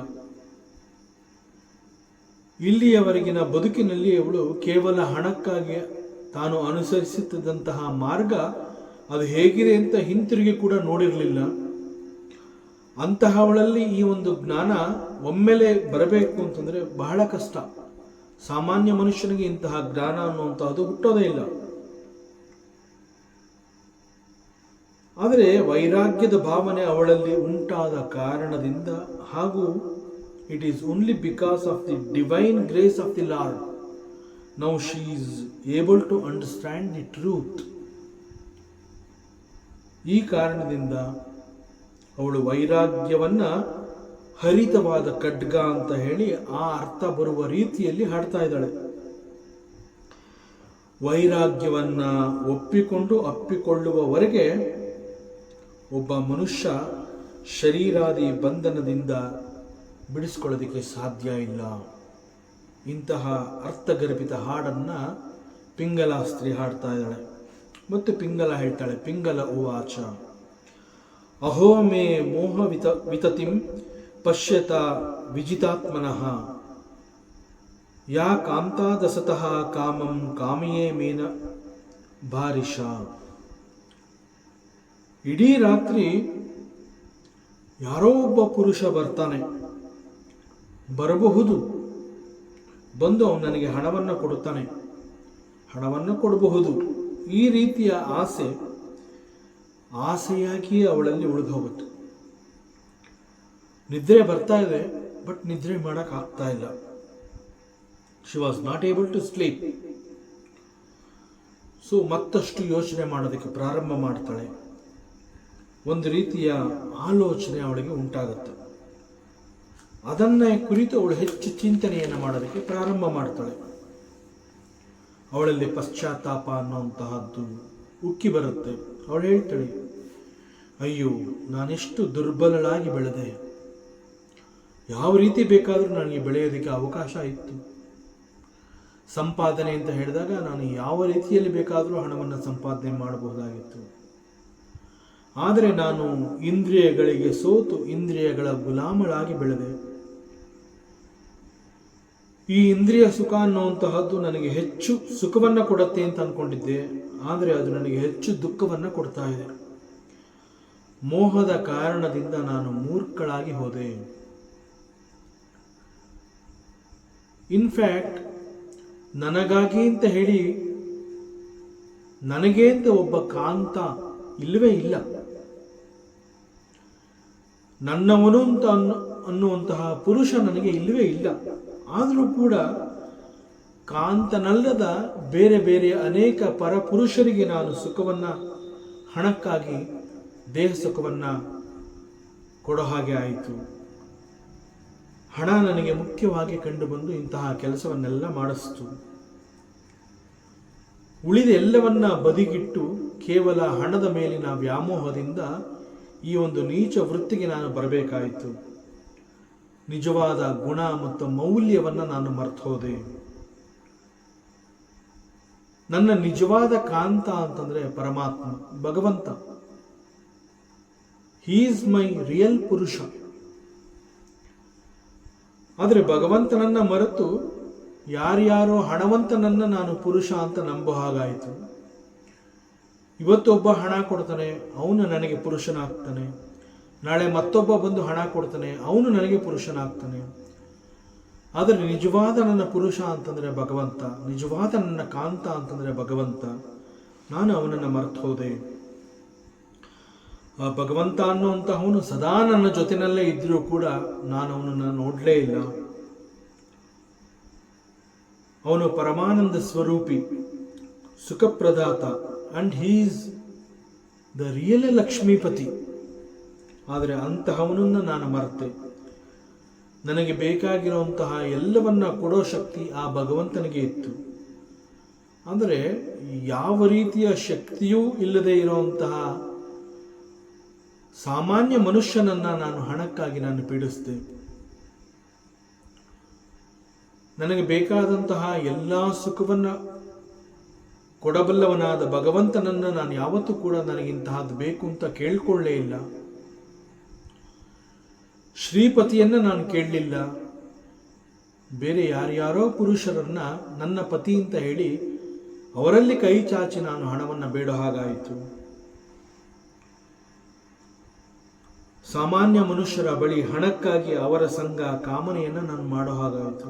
ಇಲ್ಲಿಯವರೆಗಿನ ಬದುಕಿನಲ್ಲಿ ಅವಳು ಕೇವಲ ಹಣಕ್ಕಾಗಿ ತಾನು ಅನುಸರಿಸುತ್ತಿದ್ದಂತಹ ಮಾರ್ಗ ಅದು ಹೇಗಿದೆ ಅಂತ ಹಿಂತಿರುಗಿ ಕೂಡ ನೋಡಿರಲಿಲ್ಲ. ಅಂತಹವಳಲ್ಲಿ ಈ ಒಂದು ಜ್ಞಾನ ಒಮ್ಮೆಲೆ ಬರಬೇಕು ಅಂತಂದರೆ ಬಹಳ ಕಷ್ಟ. ಸಾಮಾನ್ಯ ಮನುಷ್ಯನಿಗೆ ಇಂತಹ ಜ್ಞಾನ ಅನ್ನುವಂಥದ್ದು ಹುಟ್ಟೋದೇ ಇಲ್ಲ. ಆದರೆ ವೈರಾಗ್ಯದ ಭಾವನೆ ಅವಳಲ್ಲಿ ಉಂಟಾದ ಕಾರಣದಿಂದ, ಹಾಗೂ it is only because of the divine grace of the lord now she is able to understand the truth. ಈ ಕಾರಣದಿಂದ ಅವಳು ವೈರಾಗ್ಯವನ್ನ ಹರಿತವಾದ ಖಡ್ಗ ಅಂತ ಹೇಳಿ ಆ ಅರ್ಥ ಬರುವ ರೀತಿಯಲ್ಲಿ ಹಾಡ್ತಾ ಇದ್ದಾಳೆ. ವೈರಾಗ್ಯವನ್ನ ಒಪ್ಪಿಕೊಂಡು ಅಪ್ಪಿಕೊಳ್ಳುವವರೆಗೆ ಒಬ್ಬ ಮನುಷ್ಯ ಶರೀರಾದಿ ಬಂಧನದಿಂದ ಬಿಡಿಸ್ಕೊಳ್ಳೋದಕ್ಕೆ ಸಾಧ್ಯ ಇಲ್ಲ. ಇಂತಹ ಅರ್ಥಗರ್ಭಿತ ಹಾಡನ್ನ ಪಿಂಗಲ ಸ್ತ್ರೀ ಹಾಡ್ತಾ ಇದ್ದಾಳೆ. ಮತ್ತು ಪಿಂಗಲ ಹೇಳ್ತಾಳೆ, ಪಿಂಗಲ ಉವಾಚ ಅಹೋ ಮೇ ಮೋಹ ವಿತತಿಂ ಪಶ್ಯತ ವಿಜಿತಾತ್ಮನಃ ಯಾ ಕಾಂತಾದಸತಃ ಕಾಮಂ ಕಾಮಿಯೇ ಮೇನ ಬಾರಿಷ. ಇಡೀ ರಾತ್ರಿ ಯಾರೋ ಒಬ್ಬ ಪುರುಷ ಬರ್ತಾನೆ, ಬರಬಹುದು, ಬಂದು ಅವನು ನನಗೆ ಹಣವನ್ನು ಕೊಡುತ್ತಾನೆ, ಹಣವನ್ನು ಕೊಡಬಹುದು. ಈ ರೀತಿಯ ಆಸೆಯಾಗಿಯೇ ಅವಳಲ್ಲಿ ಉಳಿದು ಹೋಗುತ್ತೆ. ನಿದ್ರೆ ಬರ್ತಾ ಇದೆ, ಬಟ್ ನಿದ್ರೆ ಮಾಡಕ್ ಆಗ್ತಾ ಇಲ್ಲ. She was not able to sleep. So ಮತ್ತಷ್ಟು ಯೋಚನೆ ಮಾಡೋದಕ್ಕೆ ಪ್ರಾರಂಭ ಮಾಡ್ತಾಳೆ. ಒಂದು ರೀತಿಯ ಆಲೋಚನೆ ಅವಳಿಗೆ ಉಂಟಾಗುತ್ತೆ. ಅದನ್ನೇ ಕುರಿತು ಅವಳು ಹೆಚ್ಚು ಚಿಂತನೆಯನ್ನು ಮಾಡೋದಕ್ಕೆ ಪ್ರಾರಂಭ ಮಾಡ್ತಾಳೆ. ಅವಳಲ್ಲಿ ಪಶ್ಚಾತ್ತಾಪ ಅನ್ನುವಂತಹದ್ದು ಉಕ್ಕಿ ಬರುತ್ತೆ. ಅವಳು ಹೇಳ್ತಾಳೆ, ಅಯ್ಯೋ, ನಾನೆಷ್ಟು ದುರ್ಬಲಳಾಗಿ ಬೆಳೆದೆ. ಯಾವ ರೀತಿ ಬೇಕಾದರೂ ನನಗೆ ಬೆಳೆಯೋದಕ್ಕೆ ಅವಕಾಶ ಇತ್ತು. ಸಂಪಾದನೆ ಅಂತ ಹೇಳಿದಾಗ ನಾನು ಯಾವ ರೀತಿಯಲ್ಲಿ ಬೇಕಾದರೂ ಹಣವನ್ನು ಸಂಪಾದನೆ ಮಾಡಬಹುದಾಗಿತ್ತು. ಆದರೆ ನಾನು ಇಂದ್ರಿಯಗಳಿಗೆ ಸೋತು ಇಂದ್ರಿಯಗಳ ಗುಲಾಮಳಾಗಿ ಬೆಳೆದೆ. ಈ ಇಂದ್ರಿಯ ಸುಖ ಅನ್ನುವಂತಹದ್ದು ನನಗೆ ಹೆಚ್ಚು ಸುಖವನ್ನು ಕೊಡುತ್ತೆ ಅಂತ ಅಂದ್ಕೊಂಡಿದ್ದೆ, ಆದರೆ ಅದು ನನಗೆ ಹೆಚ್ಚು ದುಃಖವನ್ನು ಕೊಡ್ತಾ ಇದೆ. ಮೋಹದ ಕಾರಣದಿಂದ ನಾನು ಮೂರ್ಖಳಾಗಿ ಹೋದೆ. ಇನ್ಫ್ಯಾಕ್ಟ್ ನನಗಾಗಿ ಅಂತ ಹೇಳಿ ನನಗೆ ಅಂತ ಒಬ್ಬ ಕಾಂತ ಇಲ್ಲವೇ ಇಲ್ಲ. ನನ್ನವನು ಅಂತ ಅನ್ನುವಂತಹ ಪುರುಷ ನನಗೆ ಇಲ್ಲವೇ ಇಲ್ಲ. ಆದರೂ ಕೂಡ ಕಾಂತನಲ್ಲದ ಬೇರೆ ಬೇರೆ ಅನೇಕ ಪರಪುರುಷರಿಗೆ ನಾನು ಸುಖವನ್ನ, ಹಣಕ್ಕಾಗಿ ದೇಹ ಸುಖವನ್ನ ಕೊಡೋ ಹಾಗೆ ಆಯಿತು. ಹಣ ನನಗೆ ಮುಖ್ಯವಾಗಿ ಕಂಡುಬಂದು ಇಂತಹ ಕೆಲಸವನ್ನೆಲ್ಲ ಮಾಡಿಸ್ತು. ಉಳಿದ ಎಲ್ಲವನ್ನ ಬದಿಗಿಟ್ಟು ಕೇವಲ ಹಣದ ಮೇಲಿನ ವ್ಯಾಮೋಹದಿಂದ ಈ ಒಂದು ನೀಚ ವೃತ್ತಿಗೆ ನಾನು ಬರಬೇಕಾಯಿತು. ನಿಜವಾದ ಗುಣ ಮತ್ತು ಮೌಲ್ಯವನ್ನು ನಾನು ಮರ್ತು ಹೋದೆ. ನನ್ನ ನಿಜವಾದ ಕಾಂತ ಅಂತಂದ್ರೆ ಪರಮಾತ್ಮ, ಭಗವಂತ. ಹೀ ಈಸ್ ಮೈ ರಿಯಲ್ ಪುರುಷ. ಆದರೆ ಭಗವಂತನನ್ನ ಮರೆತು ಯಾರ್ಯಾರೋ ಹಣವಂತನನ್ನ ನಾನು ಪುರುಷ ಅಂತ ನಂಬೋ ಹಾಗಾಯಿತು. ಇವತ್ತೊಬ್ಬ ಹಣ ಕೊಡ್ತಾನೆ, ಅವನು ನನಗೆ ಪುರುಷನಾಗ್ತಾನೆ. ನಾಳೆ ಮತ್ತೊಬ್ಬ ಬಂದು ಹಣ ಕೊಡ್ತಾನೆ, ಅವನು ನನಗೆ ಪುರುಷನಾಗ್ತಾನೆ. ಆದರೆ ನಿಜವಾದ ನನ್ನ ಪುರುಷ ಅಂತಂದ್ರೆ ಭಗವಂತ, ನಿಜವಾದ ನನ್ನ ಕಾಂತ ಅಂತಂದ್ರೆ ಭಗವಂತ. ನಾನು ಅವನನ್ನು ಮರೆತು ಹೋದೆ. ಆ ಭಗವಂತ ಅನ್ನುವಂತಹವನು ಸದಾ ನನ್ನ ಜೊತೆನಲ್ಲೇ ಇದ್ರೂ ಕೂಡ ನಾನು ಅವನನ್ನು ನೋಡಲೇ ಇಲ್ಲ. ಅವನು ಪರಮಾನಂದ ಸ್ವರೂಪಿ, ಸುಖಪ್ರದಾತ, and he is the real Lakshmipati. ಆದರೆ ಅಂತಹವನನ್ನು ನಾನು ಮರೆತೆ. ನನಗೆ ಬೇಕಾಗಿರುವಂತಹ ಎಲ್ಲವನ್ನ ಕೊಡೋ ಶಕ್ತಿ ಆ ಭಗವಂತನಿಗೆ ಇತ್ತು. ಅಂದರೆ ಯಾವ ರೀತಿಯ ಶಕ್ತಿಯೂ ಇಲ್ಲದೆ ಇರುವಂತಹ ಸಾಮಾನ್ಯ ಮನುಷ್ಯನನ್ನ ನಾನು ಹಣಕ್ಕಾಗಿ ನಾನು ಪೀಡಿಸಿದೆ. ನನಗೆ ಬೇಕಾದಂತಹ ಎಲ್ಲ ಸುಖವನ್ನ ಕೊಡಬಲ್ಲವನಾದ ಭಗವಂತನನ್ನ ನಾನು ಯಾವತ್ತೂ ಕೂಡ ನನಗಿಂತಹದ್ದು ಬೇಕು ಅಂತ ಕೇಳ್ಕೊಳ್ಳೇ ಇಲ್ಲ. ಶ್ರೀಪತಿಯನ್ನ ನಾನು ಕೇಳಲಿಲ್ಲ. ಬೇರೆ ಯಾರ್ಯಾರೋ ಪುರುಷರನ್ನ ನನ್ನ ಪತಿ ಅಂತ ಹೇಳಿ ಅವರಲ್ಲಿ ಕೈ ಚಾಚಿ ನಾನು ಹಣವನ್ನು ಬೇಡೋ ಹಾಗಾಯಿತು. ಸಾಮಾನ್ಯ ಮನುಷ್ಯರ ಬಳಿ ಹಣಕ್ಕಾಗಿ ಅವರ ಸಂಘ ಕಾಮನೆಯನ್ನು ನಾನು ಮಾಡೋ ಹಾಗಾಯಿತು.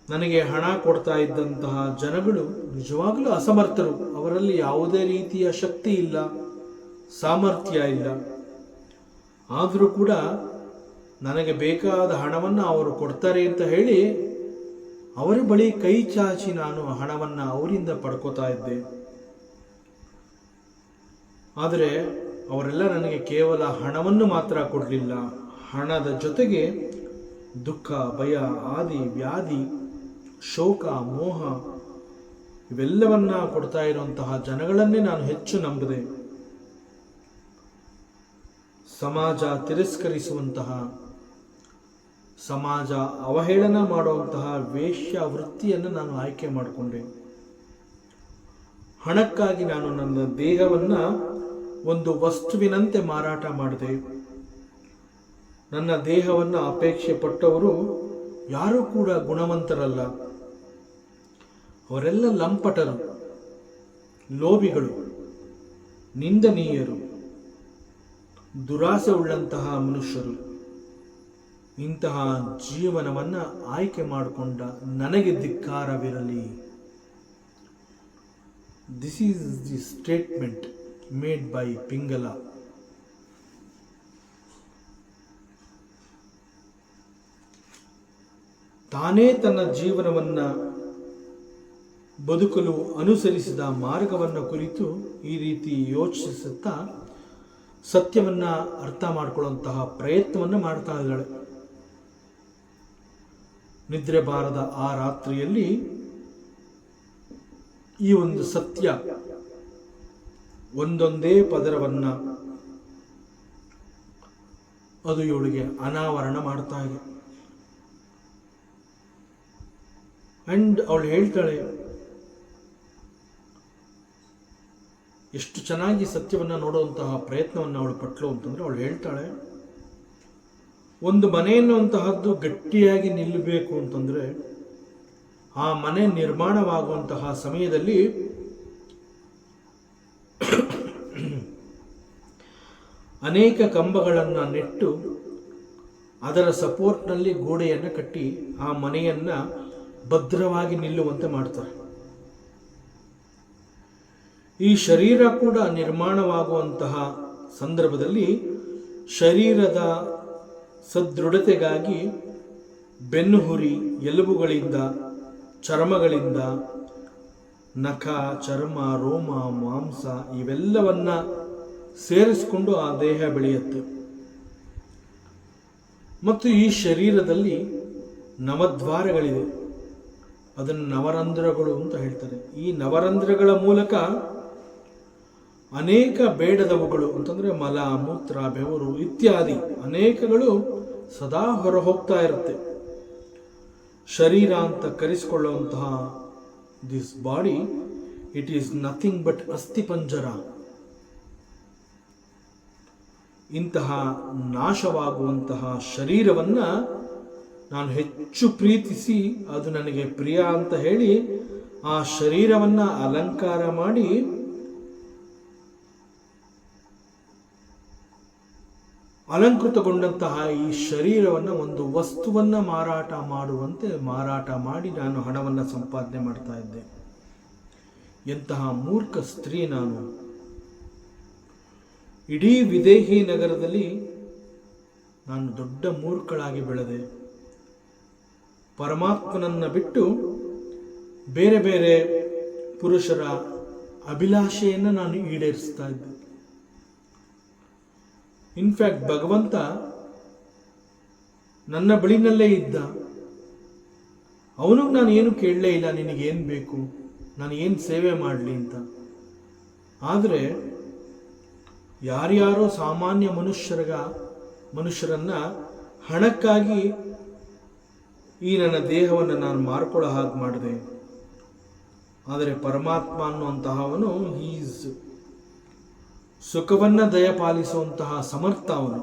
ನನಗೆ ಹಣ ಕೊಡ್ತಾ ಇದ್ದಂತಹ ಜನಗಳು ನಿಜವಾಗಲೂ ಅಸಮರ್ಥರು. ಅವರಲ್ಲಿ ಯಾವುದೇ ರೀತಿಯ ಶಕ್ತಿ ಇಲ್ಲ, ಸಾಮರ್ಥ್ಯ ಇಲ್ಲ. ಆದರೂ ಕೂಡ ನನಗೆ ಬೇಕಾದ ಹಣವನ್ನು ಅವರು ಕೊಡ್ತಾರೆ ಅಂತ ಹೇಳಿ ಅವರ ಬಳಿ ಕೈ ಚಾಚಿ ನಾನು ಹಣವನ್ನು ಅವರಿಂದ ಪಡ್ಕೋತಾ ಇದ್ದೆ. ಆದರೆ ಅವರೆಲ್ಲ ನನಗೆ ಕೇವಲ ಹಣವನ್ನು ಮಾತ್ರ ಕೊಡಲಿಲ್ಲ, ಹಣದ ಜೊತೆಗೆ ದುಃಖ, ಭಯ, ಆದಿ, ವ್ಯಾಧಿ, ಶೋಕ, ಮೋಹ ಇವೆಲ್ಲವನ್ನ ಕೊಡ್ತಾ ಇರುವಂತಹ ಜನಗಳನ್ನೇ ನಾನು ಹೆಚ್ಚು ನಂಬಿದೆ. ಸಮಾಜ ತಿರಸ್ಕರಿಸುವಂತಹ, ಸಮಾಜ ಅವಹೇಳನ ಮಾಡುವಂತಹ ವೇಶ್ಯ ವೃತ್ತಿಯನ್ನು ನಾನು ಆಯ್ಕೆ ಮಾಡಿಕೊಂಡೆ. ಹಣಕ್ಕಾಗಿ ನಾನು ನನ್ನ ದೇಹವನ್ನು ಒಂದು ವಸ್ತುವಿನಂತೆ ಮಾರಾಟ ಮಾಡಿದೆ. ನನ್ನ ದೇಹವನ್ನು ಅಪೇಕ್ಷೆ ಪಟ್ಟವರು ಯಾರೂ ಕೂಡ ಗುಣವಂತರಲ್ಲ. ಅವರೆಲ್ಲ ಲಂಪಟರು, ಲೋಭಿಗಳು, ನಿಂದನೀಯರು, ದುರಾಸೆ ಉಳ್ಳಂತಹ ಮನುಷ್ಯರು. ಇಂತಹ ಜೀವನವನ್ನು ಆಯ್ಕೆ ಮಾಡಿಕೊಂಡ ನನಗೆ ಧಿಕ್ಕಾರವಿರಲಿ. This is the statement made by Pingala. ತಾನೇ ತನ್ನ ಜೀವನವನ್ನು ಬದುಕಲು ಅನುಸರಿಸಿದ ಮಾರ್ಗವನ್ನು ಕುರಿತು ಈ ರೀತಿ ಯೋಚಿಸುತ್ತಾ ಸತ್ಯವನ್ನು ಅರ್ಥ ಮಾಡಿಕೊಳ್ಳುವಂತಹ ಪ್ರಯತ್ನವನ್ನು ಮಾಡ್ತಾ ಇದ್ದಾಳೆ. ನಿದ್ರೆ ಬಾರದ ಆ ರಾತ್ರಿಯಲ್ಲಿ ಈ ಒಂದು ಸತ್ಯ ಒಂದೊಂದೇ ಪದರವನ್ನ ಅದು ಇವಳಿಗೆ ಅನಾವರಣ ಮಾಡ್ತಾ ಇದೆ. ಅಂಡ್ ಅವಳು ಹೇಳ್ತಾಳೆ, ಎಷ್ಟು ಚೆನ್ನಾಗಿ ಸತ್ಯವನ್ನು ನೋಡುವಂತಹ ಪ್ರಯತ್ನವನ್ನು ಅವಳು ಪಟ್ಲು ಅಂತಂದ್ರೆ ಅವಳು ಹೇಳ್ತಾಳೆ, ಒಂದು ಮನೆ ಎನ್ನುವಂತಹದ್ದು ಗಟ್ಟಿಯಾಗಿ ನಿಲ್ಲಬೇಕು ಅಂತಂದ್ರೆ ಆ ಮನೆ ನಿರ್ಮಾಣವಾಗುವಂತಹ ಸಮಯದಲ್ಲಿ ಅನೇಕ ಕಂಬಗಳನ್ನು ನೆಟ್ಟು ಅದರ ಸಪೋರ್ಟ್ನಲ್ಲಿ ಗೋಡೆಯನ್ನು ಕಟ್ಟಿ ಆ ಮನೆಯನ್ನು ಭದ್ರವಾಗಿ ನಿಲ್ಲುವಂತೆ ಮಾಡ್ತಾರೆ. ಈ ಶರೀರ ಕೂಡ ನಿರ್ಮಾಣವಾಗುವಂತಹ ಸಂದರ್ಭದಲ್ಲಿ ಶರೀರದ ಸದೃಢತೆಗಾಗಿ ಬೆನ್ನುಹುರಿ, ಎಲುಬುಗಳಿಂದ, ಚರ್ಮಗಳಿಂದ, ನಖ, ಚರ್ಮ, ರೋಮ, ಮಾಂಸ ಇವೆಲ್ಲವನ್ನ ಸೇರಿಸಿಕೊಂಡು ಆ ದೇಹ ಬೆಳೆಯುತ್ತೆ. ಮತ್ತು ಈ ಶರೀರದಲ್ಲಿ ನವದ್ವಾರಗಳಿವೆ, ಅದನ್ನು ನವರಂಧ್ರಗಳು ಅಂತ ಹೇಳ್ತಾರೆ. ಈ ನವರಂಧ್ರಗಳ ಮೂಲಕ ಅನೇಕ ಬೇಡದವುಗಳು ಅಂತಂದ್ರೆ ಮಲ, ಮೂತ್ರ, ಬೆವರು ಇತ್ಯಾದಿ ಅನೇಕಗಳು ಸದಾ ಹೊರ ಹೋಗ್ತಾ ಇರುತ್ತೆ. ಶರೀರ ಅಂತ ಕರೆಸಿಕೊಳ್ಳುವಂತಹ this body, it is nothing but asthipanjara. ಇಂತಹ ನಾಶವಾಗುವಂತಹ ಶರೀರವನ್ನ ನಾನು ಹೆಚ್ಚು ಪ್ರೀತಿಸಿ ಅದು ನನಗೆ ಪ್ರಿಯ ಅಂತ ಹೇಳಿ ಆ ಶರೀರವನ್ನ ಅಲಂಕಾರ ಮಾಡಿ ಅಲಂಕೃತಗೊಂಡಂತಹ ಈ ಶರೀರವನ್ನು ಒಂದು ವಸ್ತುವನ್ನ ಮಾರಾಟ ಮಾಡುವಂತೆ ಮಾರಾಟ ಮಾಡಿ ನಾನು ಹಣವನ್ನು ಸಂಪಾದನೆ ಮಾಡ್ತಾ ಇದ್ದೆ. ಎಂತಹ ಮೂರ್ಖ ಸ್ತ್ರೀ ನಾನು! ಇಡೀ ವಿದೇಹಿ ನಗರದಲ್ಲಿ ನಾನು ದೊಡ್ಡ ಮೂರ್ಖಳಾಗಿ ಬೆಳೆದೆ. ಪರಮಾತ್ಮನನ್ನ ಬಿಟ್ಟು ಬೇರೆ ಬೇರೆ ಪುರುಷರ ಅಭಿಲಾಷೆಯನ್ನು ನಾನು ಈಡೇರಿಸ್ತಾ ಇದ್ದೆ. ಇನ್ಫ್ಯಾಕ್ಟ್ ಭಗವಂತ ನನ್ನ ಬಳಿನಲ್ಲೇ ಇದ್ದ. ಅವನಿಗೆ ನಾನು ಏನು ಕೇಳಲೇ ಇಲ್ಲ, ನಿನಗೇನು ಬೇಕು, ನಾನು ಏನು ಸೇವೆ ಮಾಡಲಿ ಅಂತ. ಆದರೆ ಯಾರ್ಯಾರೋ ಸಾಮಾನ್ಯ ಮನುಷ್ಯರನ್ನ ಹಣಕ್ಕಾಗಿ ಈ ನನ್ನ ದೇಹವನ್ನು ನಾನು ಮಾರ್ಕೊಳ್ಳೋ ಹಾಗೆ ಮಾಡಿದೆ. ಆದರೆ ಪರಮಾತ್ಮ ಅನ್ನುವಂತಹವನು ಈಸ್ ಸುಖವನ್ನ ದಯಪಾಲಿಸುವಂತಹ ಸಮರ್ಥ ಅವನು.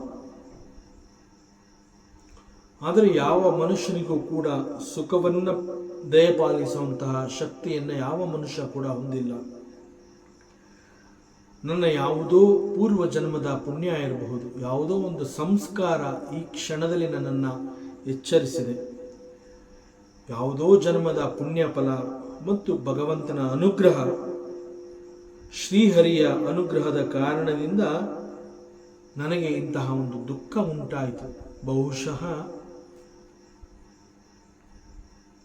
ಆದರೆ ಯಾವ ಮನುಷ್ಯನಿಗೂ ಕೂಡ ಸುಖವನ್ನ ದಯಪಾಲಿಸುವಂತಹ ಶಕ್ತಿಯನ್ನು ಯಾವ ಮನುಷ್ಯ ಕೂಡ ಹೊಂದಿಲ್ಲ. ನನ್ನ ಯಾವುದೋ ಪೂರ್ವ ಜನ್ಮದ ಪುಣ್ಯ ಇರಬಹುದು, ಯಾವುದೋ ಒಂದು ಸಂಸ್ಕಾರ ಈ ಕ್ಷಣದಲ್ಲಿ ನನ್ನನ್ನು ಎಚ್ಚರಿಸಿದೆ. ಯಾವುದೋ ಜನ್ಮದ ಪುಣ್ಯ ಫಲ ಮತ್ತು ಭಗವಂತನ ಅನುಗ್ರಹ, ಶ್ರೀಹರಿಯ ಅನುಗ್ರಹದ ಕಾರಣದಿಂದ ನನಗೆ ಇಂತಹ ಒಂದು ದುಃಖ ಉಂಟಾಯಿತು. ಬಹುಶಃ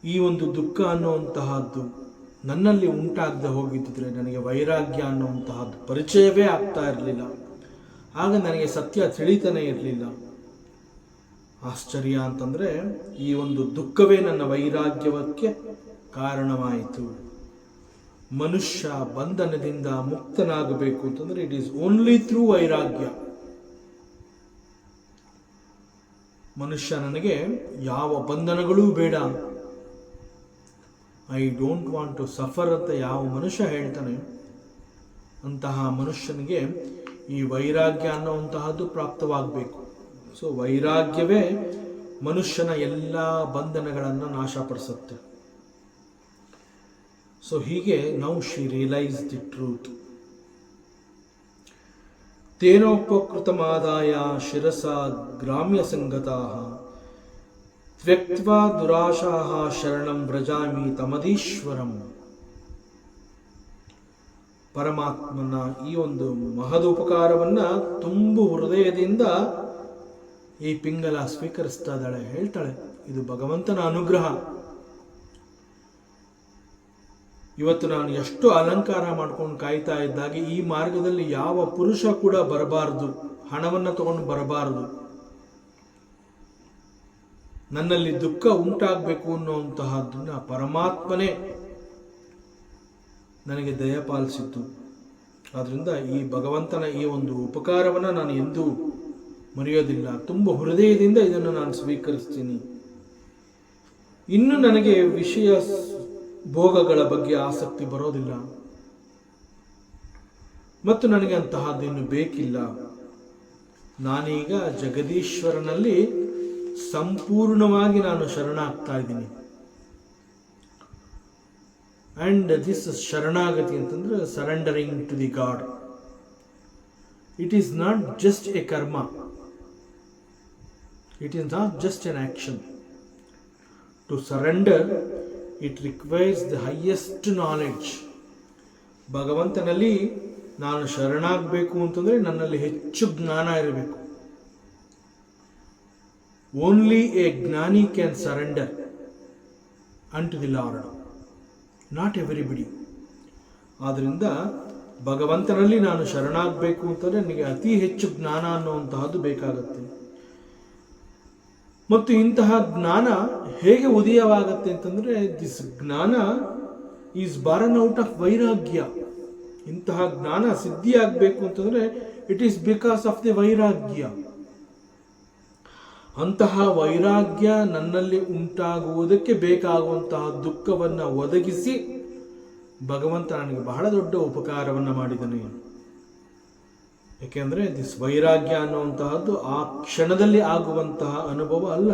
ಈ ಒಂದು ದುಃಖ ಅನ್ನುವಂತಹದ್ದು ನನ್ನಲ್ಲಿ ಉಂಟಾಗದೆ ಹೋಗಿದ್ದರೆ ನನಗೆ ವೈರಾಗ್ಯ ಅನ್ನುವಂತಹದ್ದು ಪರಿಚಯವೇ ಆಗ್ತಾ ಇರಲಿಲ್ಲ. ಆಗ ನನಗೆ ಸತ್ಯ ತಿಳಿತಾನೆ ಇರಲಿಲ್ಲ. ಆಶ್ಚರ್ಯ ಅಂತಂದರೆ ಈ ಒಂದು ದುಃಖವೇ ನನ್ನ ವೈರಾಗ್ಯವಕ್ಕೆ ಕಾರಣವಾಯಿತು. ಮನುಷ್ಯ ಬಂಧನದಿಂದ ಮುಕ್ತನಾಗಬೇಕು ಅಂತಂದರೆ ಇಟ್ ಈಸ್ ಓನ್ಲಿ ಥ್ರೂ ವೈರಾಗ್ಯ. ಮನುಷ್ಯ ನನಗೆ ಯಾವ ಬಂಧನಗಳೂ ಬೇಡ, I don't want to suffer ಅಂತ ಯಾವ ಮನುಷ್ಯ ಹೇಳ್ತಾನೆ, ಅಂತಹ ಮನುಷ್ಯನಿಗೆ ಈ ವೈರಾಗ್ಯ ಅನ್ನುವಂತಹದ್ದು ಪ್ರಾಪ್ತವಾಗಬೇಕು. ಸೊ ವೈರಾಗ್ಯವೇ ಮನುಷ್ಯನ ಎಲ್ಲ ಬಂಧನಗಳನ್ನು ನಾಶಪಡಿಸುತ್ತೆ. ಸೊ ಹೀಗೆ now she realise the truth. ತೇನೋಪಕೃತಮಾದಾಯ ಶಿರಸ ಗ್ರಾಮ್ಯ ಸಂಗತಾಃ ತ್ಯಕ್ತ್ವಾ ದುರಾಶಾಃ ಶರಣಂ ವ್ರಜಾಮಿ ತಮದೀಶ್ವರಂ. ಪರಮಾತ್ಮನ ಈ ಒಂದು ಮಹದುಪಕಾರವನ್ನ ತುಂಬು ಹೃದಯದಿಂದ ಈ ಪಿಂಗಲ ಸ್ವೀಕರಿಸ್ತಾ ಇದ್ದಾಳೆ. ಹೇಳ್ತಾಳೆ, ಇದು ಭಗವಂತನ ಅನುಗ್ರಹ. ಇವತ್ತು ನಾನು ಎಷ್ಟು ಅಲಂಕಾರ ಮಾಡ್ಕೊಂಡು ಕಾಯ್ತಾ ಇದ್ದಾಗ ಈ ಮಾರ್ಗದಲ್ಲಿ ಯಾವ ಪುರುಷ ಕೂಡ ಬರಬಾರದು, ಹಣವನ್ನು ತಗೊಂಡು ಬರಬಾರದು, ನನ್ನಲ್ಲಿ ದುಃಖ ಉಂಟಾಗಬೇಕು ಅನ್ನುವಂತಹದ್ದನ್ನ ಪರಮಾತ್ಮನೇ ನನಗೆ ದಯಪಾಲಿಸಿದ್ದು. ಆದ್ರಿಂದ ಈ ಭಗವಂತನ ಈ ಒಂದು ಉಪಕಾರವನ್ನು ನಾನು ಎಂದೂ ಮರೆಯೋದಿಲ್ಲ. ತುಂಬ ಹೃದಯದಿಂದ ಇದನ್ನು ನಾನು ಸ್ವೀಕರಿಸ್ತೀನಿ. ಇನ್ನು ನನಗೆ ವಿಷಯ ಭೋಗಗಳ ಬಗ್ಗೆ ಆಸಕ್ತಿ ಬರೋದಿಲ್ಲ ಮತ್ತು ನನಗೆ ಅಂತಹದ್ದೇನು ಬೇಕಿಲ್ಲ. ನಾನೀಗ ಜಗದೀಶ್ವರನಲ್ಲಿ ಸಂಪೂರ್ಣವಾಗಿ ನಾನು ಶರಣಾಗ್ತಾ ಇದ್ದೀನಿ. ಅಂಡ್ ದಿಸ್ ಶರಣಾಗತಿ ಅಂತಂದ್ರೆ surrendering to the God. It is not just a karma, it is not just an action. To surrender it requires the highest knowledge. ಭಗವಂತನಲ್ಲಿ ನಾನು ಶರಣಾಗಬೇಕು ಅಂತಂದರೆ ನನ್ನಲ್ಲಿ ಹೆಚ್ಚು ಜ್ಞಾನ ಇರಬೇಕು. Only a jnani can surrender unto the lord, not everybody. ಆದ್ದರಿಂದ ಭಗವಂತನಲ್ಲಿ ನಾನು ಶರಣಾಗಬೇಕು ಅಂತಂದರೆ ನನಗೆ ಅತಿ ಹೆಚ್ಚು ಜ್ಞಾನ ಅನ್ನುವಂತಹದ್ದು ಬೇಕಾಗುತ್ತೆ. ಮತ್ತು ಇಂತಹ ಜ್ಞಾನ ಹೇಗೆ ಉದಯವಾಗತ್ತೆ ಅಂತಂದರೆ ದಿಸ್ ಜ್ಞಾನ ಈಸ್ ಬಾರ್ನ್ ಔಟ್ ಆಫ್ ವೈರಾಗ್ಯ. ಇಂತಹ ಜ್ಞಾನ ಸಿದ್ಧಿಯಾಗಬೇಕು ಅಂತಂದರೆ it is because of the ವೈರಾಗ್ಯ. ಅಂತಹ ವೈರಾಗ್ಯ ನನ್ನಲ್ಲಿ ಉಂಟಾಗುವುದಕ್ಕೆ ಬೇಕಾಗುವಂತಹ ದುಃಖವನ್ನು ಒದಗಿಸಿ ಭಗವಂತ ನನಗೆ ಬಹಳ ದೊಡ್ಡ ಉಪಕಾರವನ್ನು ಮಾಡಿದ್ದಾನೆ. ಏಕೆಂದರೆ ದಿಸ್ ವೈರಾಗ್ಯ ಅನ್ನುವಂತಹದ್ದು ಆ ಕ್ಷಣದಲ್ಲಿ ಆಗುವಂತಹ ಅನುಭವ ಅಲ್ಲ.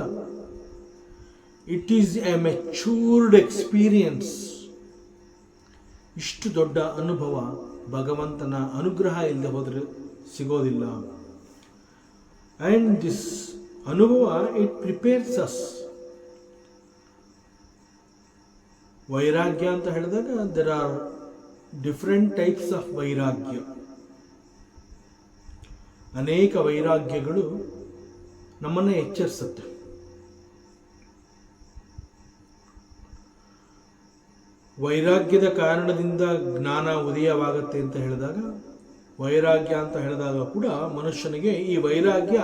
It is A matured experience. ಇಷ್ಟು ದೊಡ್ಡ ಅನುಭವ ಭಗವಂತನ ಅನುಗ್ರಹ ಇಲ್ಲದೆ ಹೋದರೆ ಸಿಗೋದಿಲ್ಲ. ಆ್ಯಂಡ್ ದಿಸ್ ಅನುಭವ ಇಟ್ ಪ್ರಿಪೇರ್ಸ್ ಅಸ್. ವೈರಾಗ್ಯ ಅಂತ ಹೇಳಿದಾಗ there are different types of ವೈರಾಗ್ಯ. ಅನೇಕ ವೈರಾಗ್ಯಗಳು ನಮ್ಮನ್ನು ಎಚ್ಚರಿಸುತ್ತೆ. ವೈರಾಗ್ಯದ ಕಾರಣದಿಂದ ಜ್ಞಾನ ಉದಯವಾಗತ್ತೆ ಅಂತ ಹೇಳಿದಾಗ, ವೈರಾಗ್ಯ ಅಂತ ಹೇಳಿದಾಗ ಕೂಡ ಮನುಷ್ಯನಿಗೆ ಈ ವೈರಾಗ್ಯ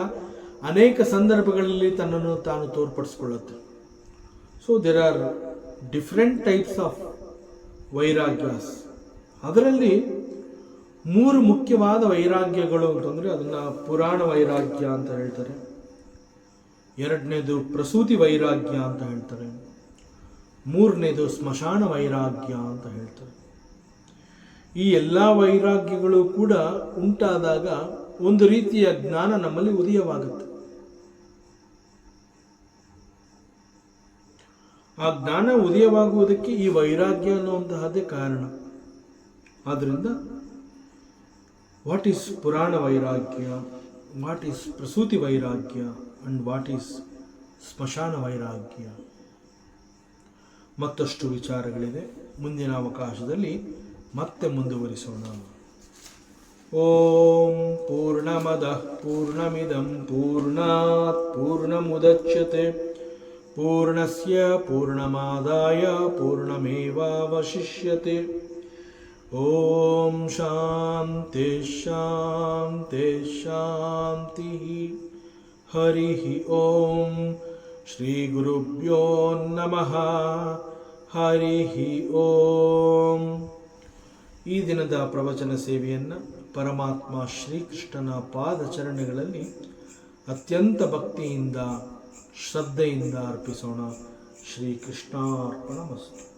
ಅನೇಕ ಸಂದರ್ಭಗಳಲ್ಲಿ ತನ್ನನ್ನು ತಾನು ತೋರ್ಪಡಿಸ್ಕೊಳ್ಳುತ್ತೆ. So there are different types of ವೈರಾಗ್ಯಾಸ್. ಅದರಲ್ಲಿ 3 ಮುಖ್ಯವಾದ ವೈರಾಗ್ಯಗಳು ಅಂತಂದರೆ ಅದನ್ನು ಪುರಾಣ ವೈರಾಗ್ಯ ಅಂತ ಹೇಳ್ತಾರೆ, ಎರಡನೇದು ಪ್ರಸೂತಿ ವೈರಾಗ್ಯ ಅಂತ ಹೇಳ್ತಾರೆ, ಮೂರನೇದು ಸ್ಮಶಾನ ವೈರಾಗ್ಯ ಅಂತ ಹೇಳ್ತಾರೆ. ಈ ಎಲ್ಲ ವೈರಾಗ್ಯಗಳು ಕೂಡ ಉಂಟಾದಾಗ ಒಂದು ರೀತಿಯ ಜ್ಞಾನ ನಮ್ಮಲ್ಲಿ ಉದಯವಾಗುತ್ತೆ. ಆ ಜ್ಞಾನ ಉದಯವಾಗುವುದಕ್ಕೆ ಈ ವೈರಾಗ್ಯ ಅನ್ನುವಂತಹದ್ದೇ ಕಾರಣ. ಆದ್ದರಿಂದ ವಾಟ್ ಈಸ್ ಪುರಾಣ ವೈರಾಗ್ಯ, ವಾಟ್ ಈಸ್ ಪ್ರಸೂತಿ ವೈರಾಗ್ಯ ಅಂಡ್ ವಾಟ್ ಈಸ್ ಸ್ಮಶಾನ ವೈರಾಗ್ಯ. ಮತ್ತಷ್ಟು ವಿಚಾರಗಳಿದೆ. ಮುಂದಿನ ಅವಕಾಶದಲ್ಲಿ ಮತ್ತೆ ಮುಂದುವರಿಸೋಣ. ಓಂ ಪೂರ್ಣಮದಃ ಪೂರ್ಣಮಿದಂ ಪೂರ್ಣಾತ್ ಪೂರ್ಣಮುದಚ್ಯತೆ ಪೂರ್ಣಸ್ಯ ಪೂರ್ಣಮಾದಾಯ ಪೂರ್ಣಮೇವಾವಶಿಷ್ಯತೆ. ಓಂ ಶಾಂತಿ ಶಾಂತಿ ಶಾಂತಿ. ಹರಿ ಓಂ. ಶ್ರೀ ಗುರುಭ್ಯೋ ನಮಃ. ಹರಿ ಓಂ. ಈ ದಿನದ ಪ್ರವಚನ ಸೇವೆಯನ್ನು ಪರಮಾತ್ಮ ಶ್ರೀಕೃಷ್ಣನ ಪಾದಚರಣೆಗಳಲ್ಲಿ ಅತ್ಯಂತ ಭಕ್ತಿಯಿಂದ ಶ್ರದ್ಧೆಯಿಂದ ಅರ್ಪಿಸೋಣ. ಶ್ರೀಕೃಷ್ಣಾರ್ಪಣಮಸ್ತು.